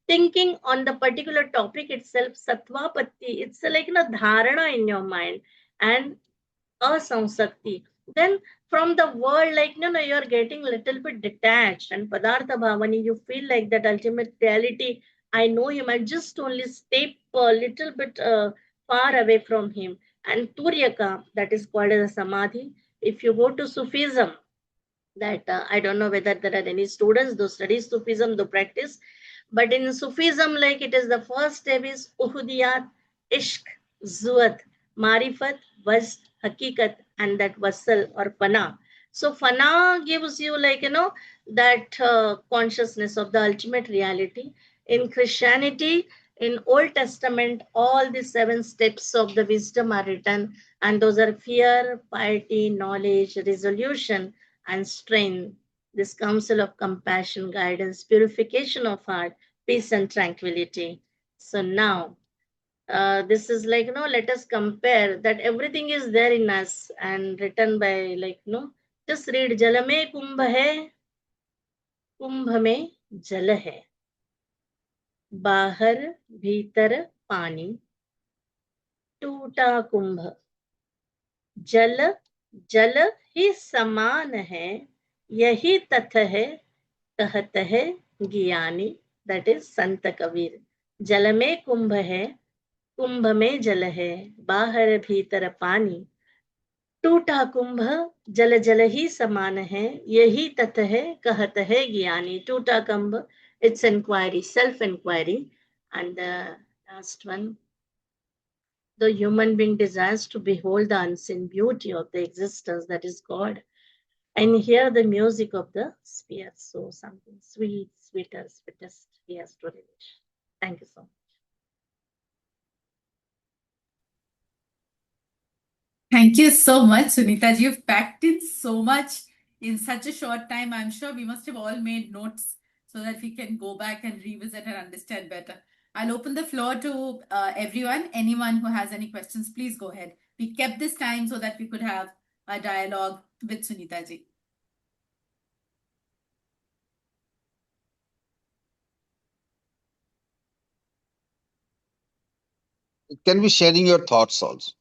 thinking on the particular topic itself, Sattvapatti, it's like dharana in your mind. And asansakti. Then from the world, like you're getting little bit detached, and Padartha Bhavani, you feel like that ultimate reality. I know him. I just only step a little bit far away from him. And Turyaka, that is called as a samadhi. If you go to Sufism, that I don't know whether there are any students who study Sufism, who practice, but in Sufism, like it is the first step is Uhudiyat, Ishq, Zuat, Marifat, Waz, Hakikat, and that Wasal or Fana. So Fana gives you like, that consciousness of the ultimate reality. In Christianity, in Old Testament, all the 7 steps of the wisdom are written, and those are fear, piety, knowledge, resolution, and strength. This counsel of compassion, guidance, purification of heart, peace and tranquility. So now, this is like, let us compare that everything is there in us and written by like, just read Jalame Kumbh hai, कुंभ में जल है, बाहर भीतर पानी, टूटा कुंभ, जल जल ही समान है, यही तथ है, कहत है ज्ञानी. दैट इज संत कबीर. जल में कुंभ है, कुंभ में जल है, बाहर भीतर पानी, टूटा कुंभ, जल जल ही समान है, यही तथ है, कहत है ज्ञानी. टूटा कुंभ, it's inquiry, self inquiry. And the last one, the human being desires to behold the unseen beauty of the existence that is God, and hear the music of the spheres. So something sweet, sweeter, sweetest he has to relish. Thank you so much. Thank you so much, Sunita. You've packed in so much in such a short time. I'm sure we must have all made notes so that we can go back and revisit and understand better. I'll open the floor to everyone. Anyone who has any questions, please go ahead. We kept this time so that we could have a dialogue with Sunita ji. You can be sharing your thoughts also.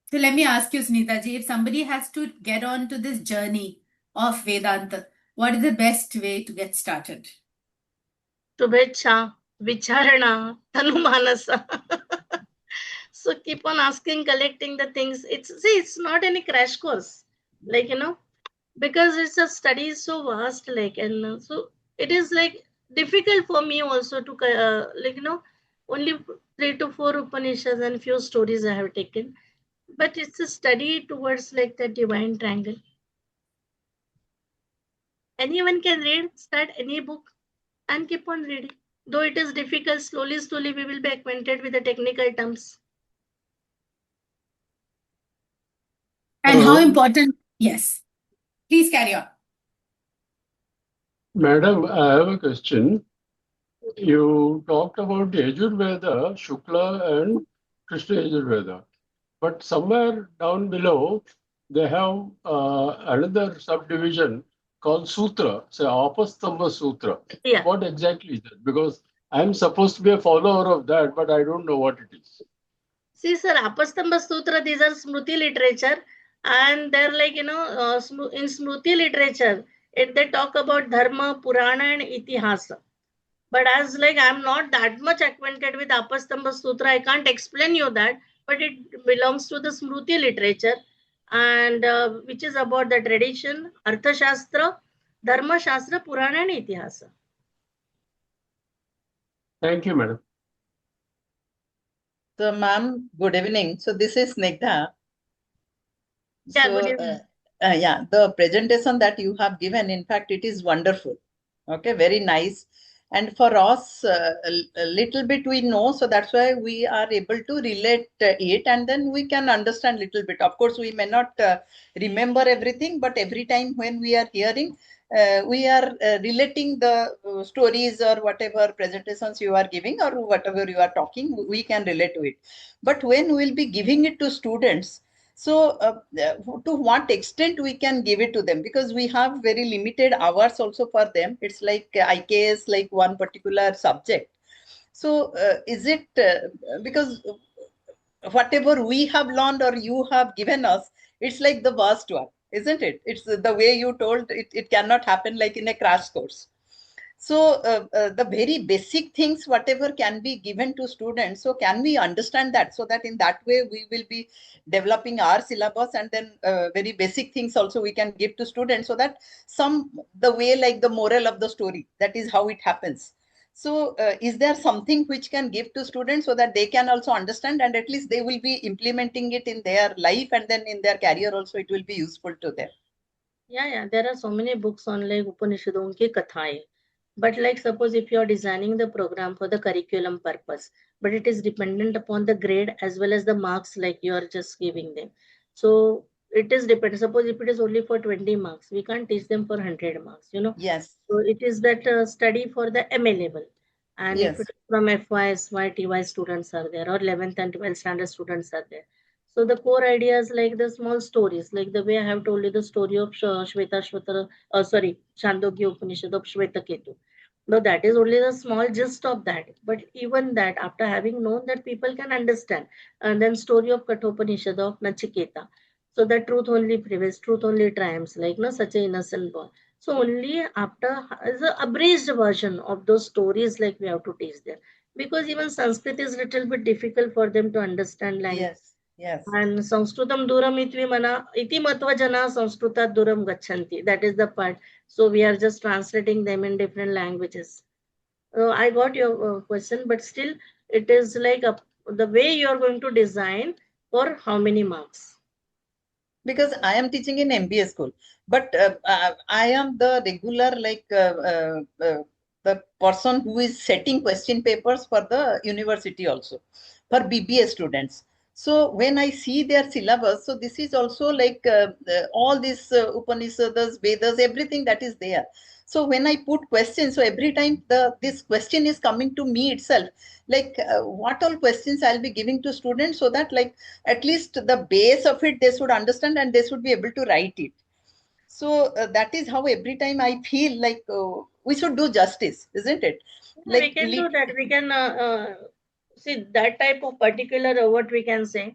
So let me ask you, Sunita ji, if somebody has to get on to this journey of Vedanta, what is the best way to get started? Shubhecha, Vicharana, Tanumanasa. So keep on asking, collecting the things. It's not any crash course, like because it's a study is so vast, like, and so it is like difficult for me also to like only 3 to 4 Upanishads and few stories I have taken, but it's a study towards like the divine triangle. Anyone can read, start any book, and keep on reading. Though it is difficult, slowly we will be acquainted with the technical terms. And how important? Yes. Please carry on. Madam, I have a question. You talked about the Yajurveda, Shukla and Krishna Yajurveda. But somewhere down below, they have another subdivision called Sutra, say Apastamba Sutra. Yeah. What exactly is that? Because I'm supposed to be a follower of that, but I don't know what it is. See, sir, Apastamba Sutra, these are Smruti literature, and they're like, in Smruti literature, they talk about Dharma, Purana, and Itihasa. But as like I'm not that much acquainted with Apastamba Sutra, I can't explain you that, but it belongs to the Smruti literature, and which is about the tradition, Artha Shastra, Dharma Shastra, Purana, and Itihasa. Thank you, madam. So, ma'am, good evening. So, this is Snigdha. Yeah, good So, evening. yeah, the presentation that you have given, in fact, it is wonderful. Okay, very nice. And for us, a little bit we know, so that's why we are able to relate it, and then we can understand little bit. Of course, we may not remember everything, but every time when we are hearing, we are relating the stories or whatever presentations you are giving or whatever you are talking, we can relate to it. But when we will be giving it to students, so to what extent we can give it to them, because we have very limited hours also for them. It's like IKS, like one particular subject. So is it because whatever we have learned or you have given us, it's like the worst one, isn't it? It's the way you told it, it cannot happen like in a crash course. So the very basic things, whatever can be given to students, so can we understand that, so that in that way we will be developing our syllabus, and then very basic things also we can give to students, so that some the way like the moral of the story, that is how it happens. So is there something which can give to students so that they can also understand, and at least they will be implementing it in their life, and then in their career also it will be useful to them? Yeah, there are so many books on like Upanishadon ki kathaएं. But like suppose if you are designing the program for the curriculum purpose, but it is dependent upon the grade as well as the marks like you are just giving them. So it is dependent. Suppose if it is only for 20 marks, we can't teach them for 100 marks, you know. Yes, So it is that study for the MA level. And if it yes, is from FY, SY, TY students are there, or 11th and 12th standard students are there. So the core ideas like the small stories, like the way I have told you the story of Chandogya Upanishad of Shvetaketu. No, that is only the small gist of that. But even that, after having known that people can understand, and then story of Kathopanishad of Nachiketa. So that truth only prevails, truth only triumphs, like no such an innocent boy. So only after is a abridged version of those stories, like we have to teach them, because even Sanskrit is little bit difficult for them to understand language. yes, yes. And Sanskritam duram iti matva jana Sanskritat duram gachanti. That is the part. So we are just translating them in different languages. I got your question, but still it is like the way you are going to design for how many marks. Because I am teaching in MBA school, but I am the regular the person who is setting question papers for the university also for BBA students. So when I see their syllabus, so this is also like all these Upanishads, Vedas, everything that is there. So when I put questions, so every time this question is coming to me itself, like what all questions I'll be giving to students, so that like at least the base of it they should understand and they should be able to write it. So that is how every time I feel like we should do justice, isn't it? Yeah, we Like can do that. We can see that type of particular what we can say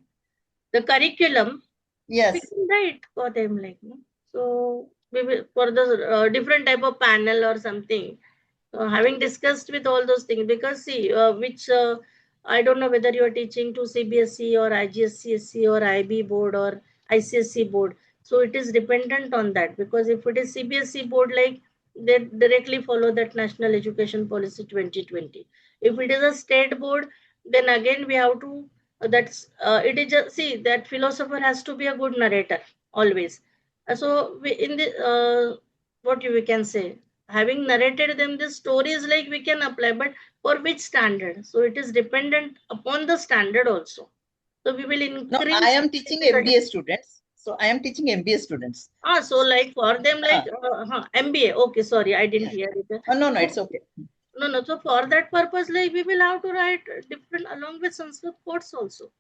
the curriculum. We yes, can write for them like no? So we will for the different type of panel or something. Having discussed with all those things, because see which I don't know whether you are teaching to CBSE or IGSCSE or IB board or ICSE board. So it is dependent on that, because if it is CBSE board, like they directly follow that National Education Policy 2020. If it is a state board, then again we have to that's it is just see that philosopher has to be a good narrator always. So we, in the what we can say, having narrated them the stories like we can apply, but for which standard? So it is dependent upon the standard also. So we will no, I increase am teaching MBA students, so I am teaching MBA students. so like for them like uh, MBA. Okay, sorry, I didn't yeah. hear it. No, no, it's okay. No. So for that purpose, like we will have to write different along with Sanskrit quotes also.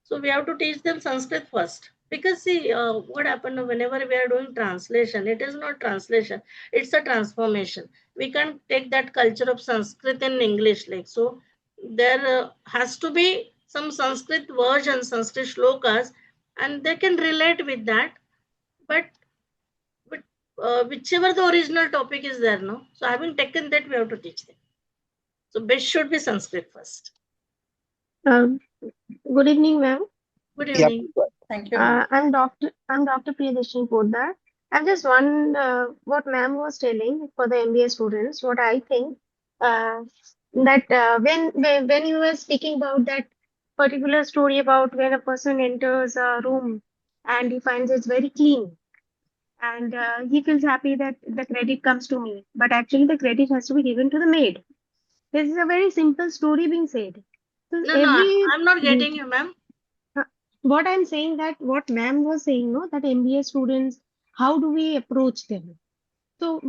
So we have to teach them Sanskrit first. Because see, what happened whenever we are doing translation, it is not translation, it's a transformation. We can't take that culture of Sanskrit in English. Like so, there has to be some Sanskrit version, Sanskrit shlokas, and they can relate with that. But but whichever the original topic is there, no. So having taken that, we have to teach them. So best should be Sanskrit first. Um, Good evening, ma'am. Good Yep. evening. Thank you, ma'am. I'm Dr. Priyadashini Poddar. I'm just one what ma'am was telling for the MBA students. What I think that when you were speaking about that particular story about when a person enters a room and he finds it's very clean, and he feels happy that the credit comes to me, but actually the credit has to be given to the maid. This is a very simple story being said. So No, every I'm not getting you, ma'am. uh, what I'm saying, that what ma'am was saying, no, that MBA students, how do we approach them? So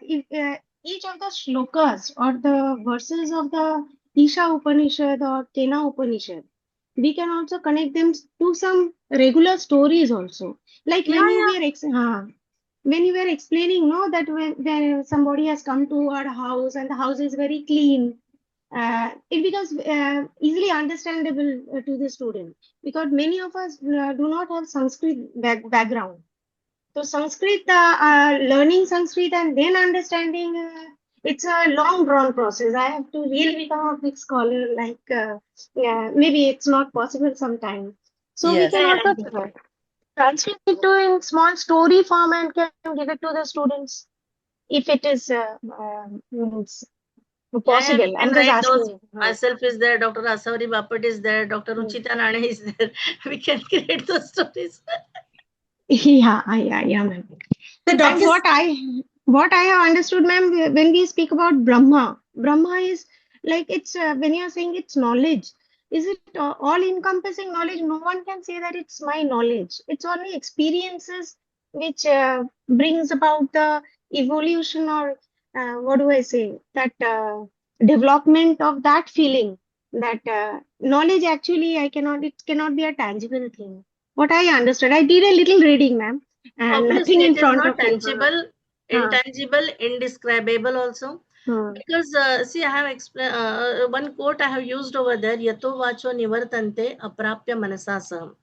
if, each of the shlokas or the verses of the Isha Upanishad or Kena Upanishad, we can also connect them to some regular stories also. Like Yeah, when you yeah. were when you were explaining, no, that when somebody has come to our house and the house is very clean, it becomes easily understandable to the student, because many of us do not have Sanskrit background. So Sanskrit, learning Sanskrit and then understanding, it's a long drawn process. I have to really become a big scholar. Like, yeah, maybe it's not possible sometime. So we Yes. can Yeah, also translate it to in small story form and can give it to the students if it is means yeah, we possible. can I'm just write those. asking. Myself is there, Dr. Asavari Bapat is there, Dr. Hmm. Ruchita Nane is there. We can create those stories. Yeah, ma'am. So, And Dr. what I have understood, ma'am, when we speak about Brahma is like, it's when you are saying it's knowledge, is it all encompassing knowledge? No one can say that it's my knowledge. It's only experiences which brings about the evolution, or what do I say? That development of that feeling. That knowledge, actually, I cannot. It cannot be a tangible thing. What I understood, I did a little reading, ma'am, and nothing Obviously, in it is front not of me. tangible, Huh. intangible, indescribable also. Hmm. Because, see, I have explained one quote I have used over there, Yato vacho nivartante aprapya manasasam.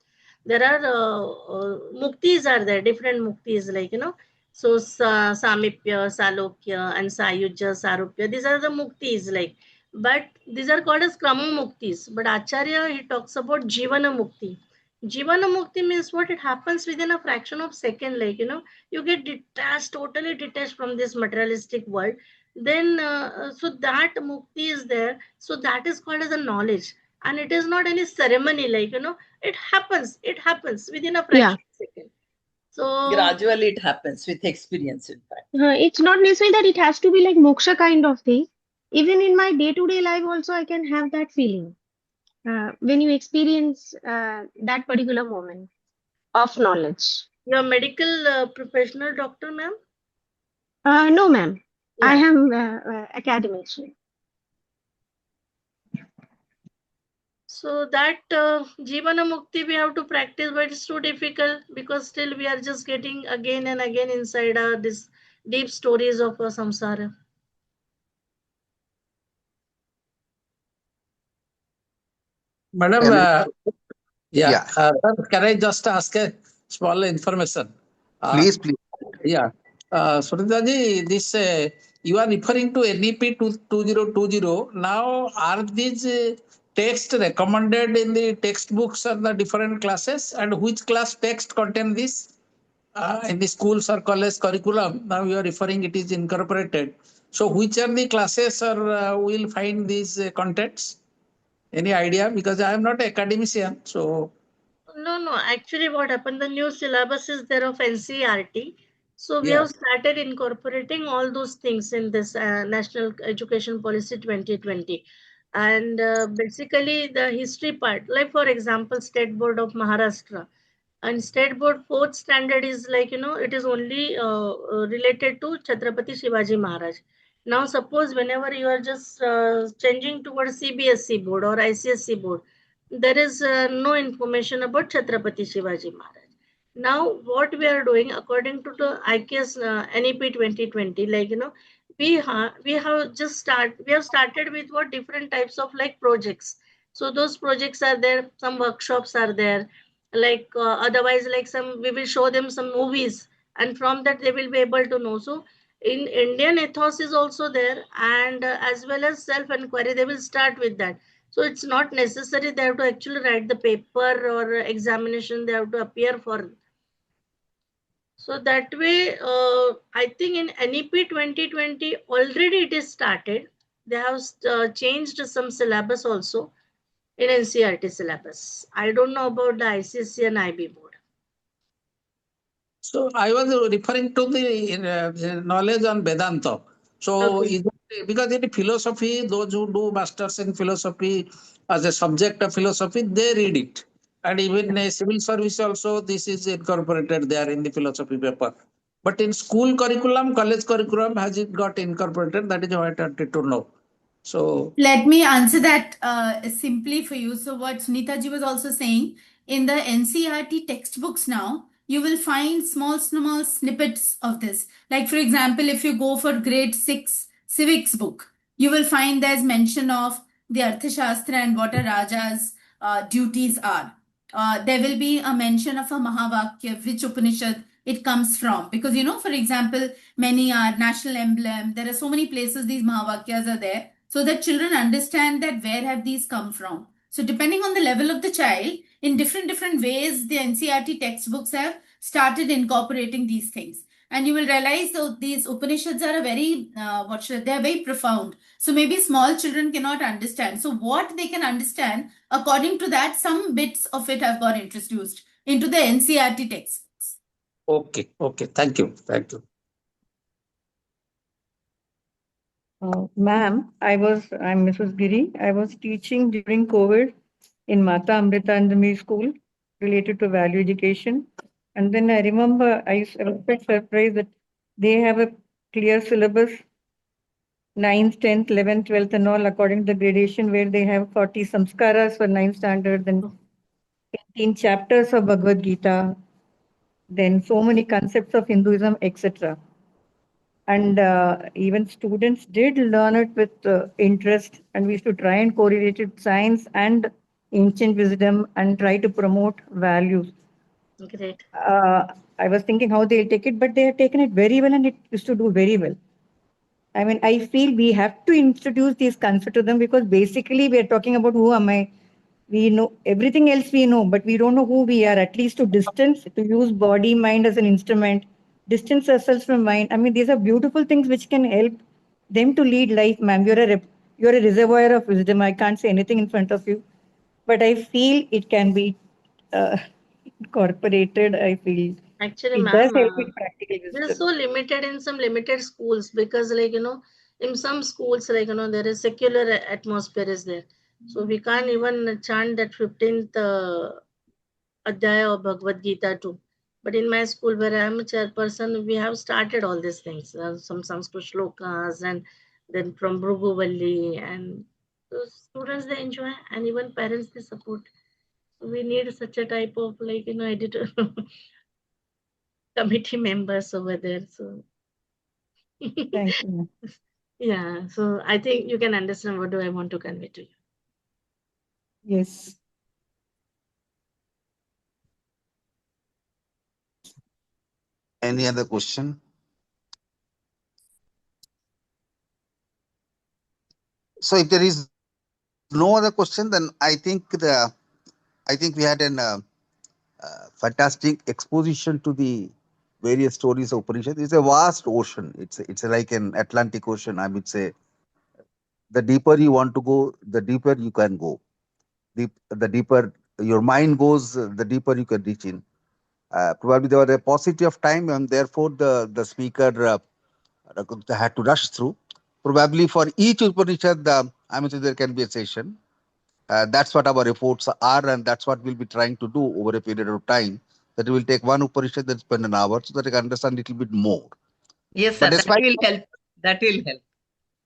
There are muktis are there, different muktis, like, so samipya, salokya, and sayujya, sarupya. These are the muktis, like, but these are called as krama muktis. But Acharya, he talks about jivana mukti. Jivana mukti means what? It happens within a fraction of second, like, you get detached, totally detached from this materialistic world. Then, so that mukti is there. So that is called as a knowledge. And it is not any ceremony, like, it happens within a Yeah. fraction of a second. So, Gradually it happens with experience, in fact. It's not necessary that it has to be like moksha kind of thing. Even in my day-to-day life, also, I can have that feeling when you experience that particular moment of knowledge. you're a medical professional doctor, ma'am? No, ma'am. I Yeah. am academic. So that Jivana Mukti we have to practice, but it's too difficult because still we are just getting again and again inside this deep stories of samsara. Madam, And yeah, yeah, sir, can I just ask a small information? Uh, please, please. yeah, Sunita ji, this you are referring to NEP 2020. Now, are these texts recommended in the textbooks or the different classes, and which class text contain this? In the schools or college curriculum, now you are referring it is incorporated. So, which are the classes or will find these contents? Any idea? Because I am not an academician, so No, no. Actually, what happened? The new syllabus is there of NCRT. So we yeah. have started incorporating all those things in this National Education Policy 2020. And basically, the history part, like for example, State Board of Maharashtra. And State Board fourth standard is like, it is only related to Chhatrapati Shivaji Maharaj. Now, suppose whenever you are just changing towards CBSC board or ICSC board, there is no information about Chhatrapati Shivaji Maharaj. Now, what we are doing according to the IKS NEP 2020, like, we have started with what different types of like projects. So those projects are there, some workshops are there, like otherwise, like some we will show them some movies, and from that they will be able to know. So in Indian ethos is also there, and as well as self inquiry, they will start with that. So it's not necessary they have to actually write the paper or examination they have to appear for. So that way, I think in NEP 2020 already it is started. They have changed some syllabus also in NCERT syllabus. I don't know about the ICSE and IB board. So I was referring to the knowledge on Vedanta. So Okay. because in philosophy, those who do masters in philosophy as a subject of philosophy, they read it. And even civil service also, this is incorporated there in the philosophy paper. But in school curriculum, college curriculum, has it got incorporated? That is what I wanted to know. So Let me answer that simply for you. So, what Sunita ji was also saying, in the NCRT textbooks now, you will find small snippets of this. Like, for example, if you go for grade 6 civics book, you will find there's mention of the Arthashastra and what a Raja's duties are. There will be a mention of a Mahavakya, which Upanishad it comes from. Because, for example, many are national emblem. There are so many places these Mahavakyas are there, so that children understand that where have these come from. So depending on the level of the child, in different ways, the NCRT textbooks have started incorporating these things. And you will realize that these Upanishads are a very, they are very profound. So maybe small children cannot understand. So what they can understand, according to that, some bits of it have got introduced into the NCRT textbooks. okay, thank you. Ma'am, I'm Mrs. Giri. I was teaching during COVID in Mata Amrita Andami school related to value education. And then I remember I was quite surprised that they have a clear syllabus, 9th, 10th, 11th, 12th and all according to the gradation where they have 40 samskaras for 9th standard, then 18 chapters of Bhagavad Gita, then so many concepts of Hinduism, etc. And even students did learn it with interest, and we used to try and correlate it with science and ancient wisdom and try to promote values. Great. I was thinking how they'll take it, but they have taken it very well and it used to do very well. I mean, I feel we have to introduce these concepts to them because basically we are talking about who am I. We know everything else we know, but we don't know who we are, at least to distance, to use body, mind as an instrument, distance ourselves from mind. I mean, these are beautiful things which can help them to lead life, ma'am. You're a reservoir of wisdom. I can't say anything in front of you, but I feel it can be incorporated. I feel Actually, it does ma'am, help with practical we are wisdom. so limited in some limited schools because, in some schools, there is secular atmosphere is there. So we can't even chant that 15th Adhyaya of Bhagavad Gita too. But in my school, where I am a chairperson, we have started all these things. Some Sanskrit shlokas and then from Bhruguvalli, and those students they enjoy, and even parents they support. So we need such a type of editor committee members over there. So Thank you, ma'am. yeah, so I think you can understand what do I want to convey to you. Yes. Any other question? So if there is no other question, then I think we had an fantastic exposition to the various stories of Upanishad. It's a vast ocean. It's like an Atlantic Ocean. I would say the deeper you want to go, the deeper you can go. The deeper your mind goes, the deeper you can reach in. Probably there was a paucity of time, and therefore the speaker had to rush through. Probably for each Upanishad, I mean, there can be a session. That's what our reports are, and that's what we'll be trying to do over a period of time. That we will take one Upanishad and spend an hour so that I can understand a little bit more. Yes, But sir, that despite will help. That will help.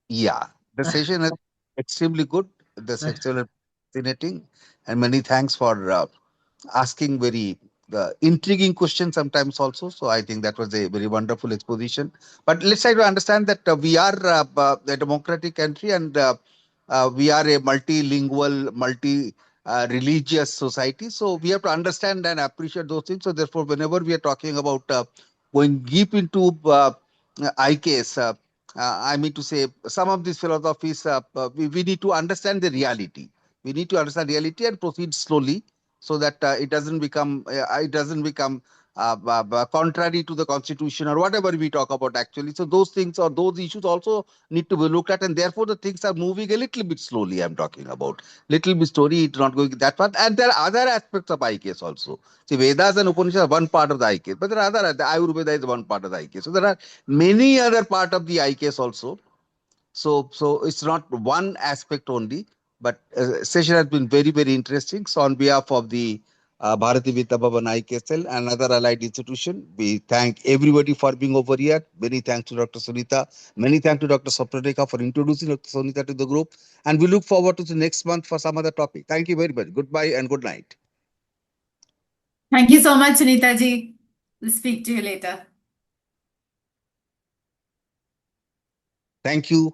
yeah, the session is extremely good. The session is fascinating, and many thanks for asking very intriguing questions sometimes also. So I think that was a very wonderful exposition. But let's try to understand that we are a democratic country, and we are a multilingual, religious society. So we have to understand and appreciate those things. So therefore, whenever we are talking about going deep into IKS, I mean to say some of these philosophies, we need to understand the reality. We need to understand reality and proceed slowly so that it doesn't become contrary to the constitution or whatever we talk about actually. So those things or those issues also need to be looked at, and therefore the things are moving a little bit slowly. I'm talking about little bit slowly. It's not going that far, and there are other aspects of IKS also. See, Vedas and Upanishads are one part of the IKS, but there are other. The Ayurveda is one part of the IKS. So there are many other part of the IKS also. So it's not one aspect only, but session has been very, very interesting. So on behalf of the Bharati Vidya Bhavan IKSL and other allied institution, we thank everybody for being over here. Many thanks to Dr. Sunita. Many thanks to Dr. Sapradeka for introducing Dr. Sunita to the group. And we look forward to the next month for some other topic. Thank you very much. Goodbye and good night. Thank you so much, Sunita ji. We'll speak to you later. Thank you.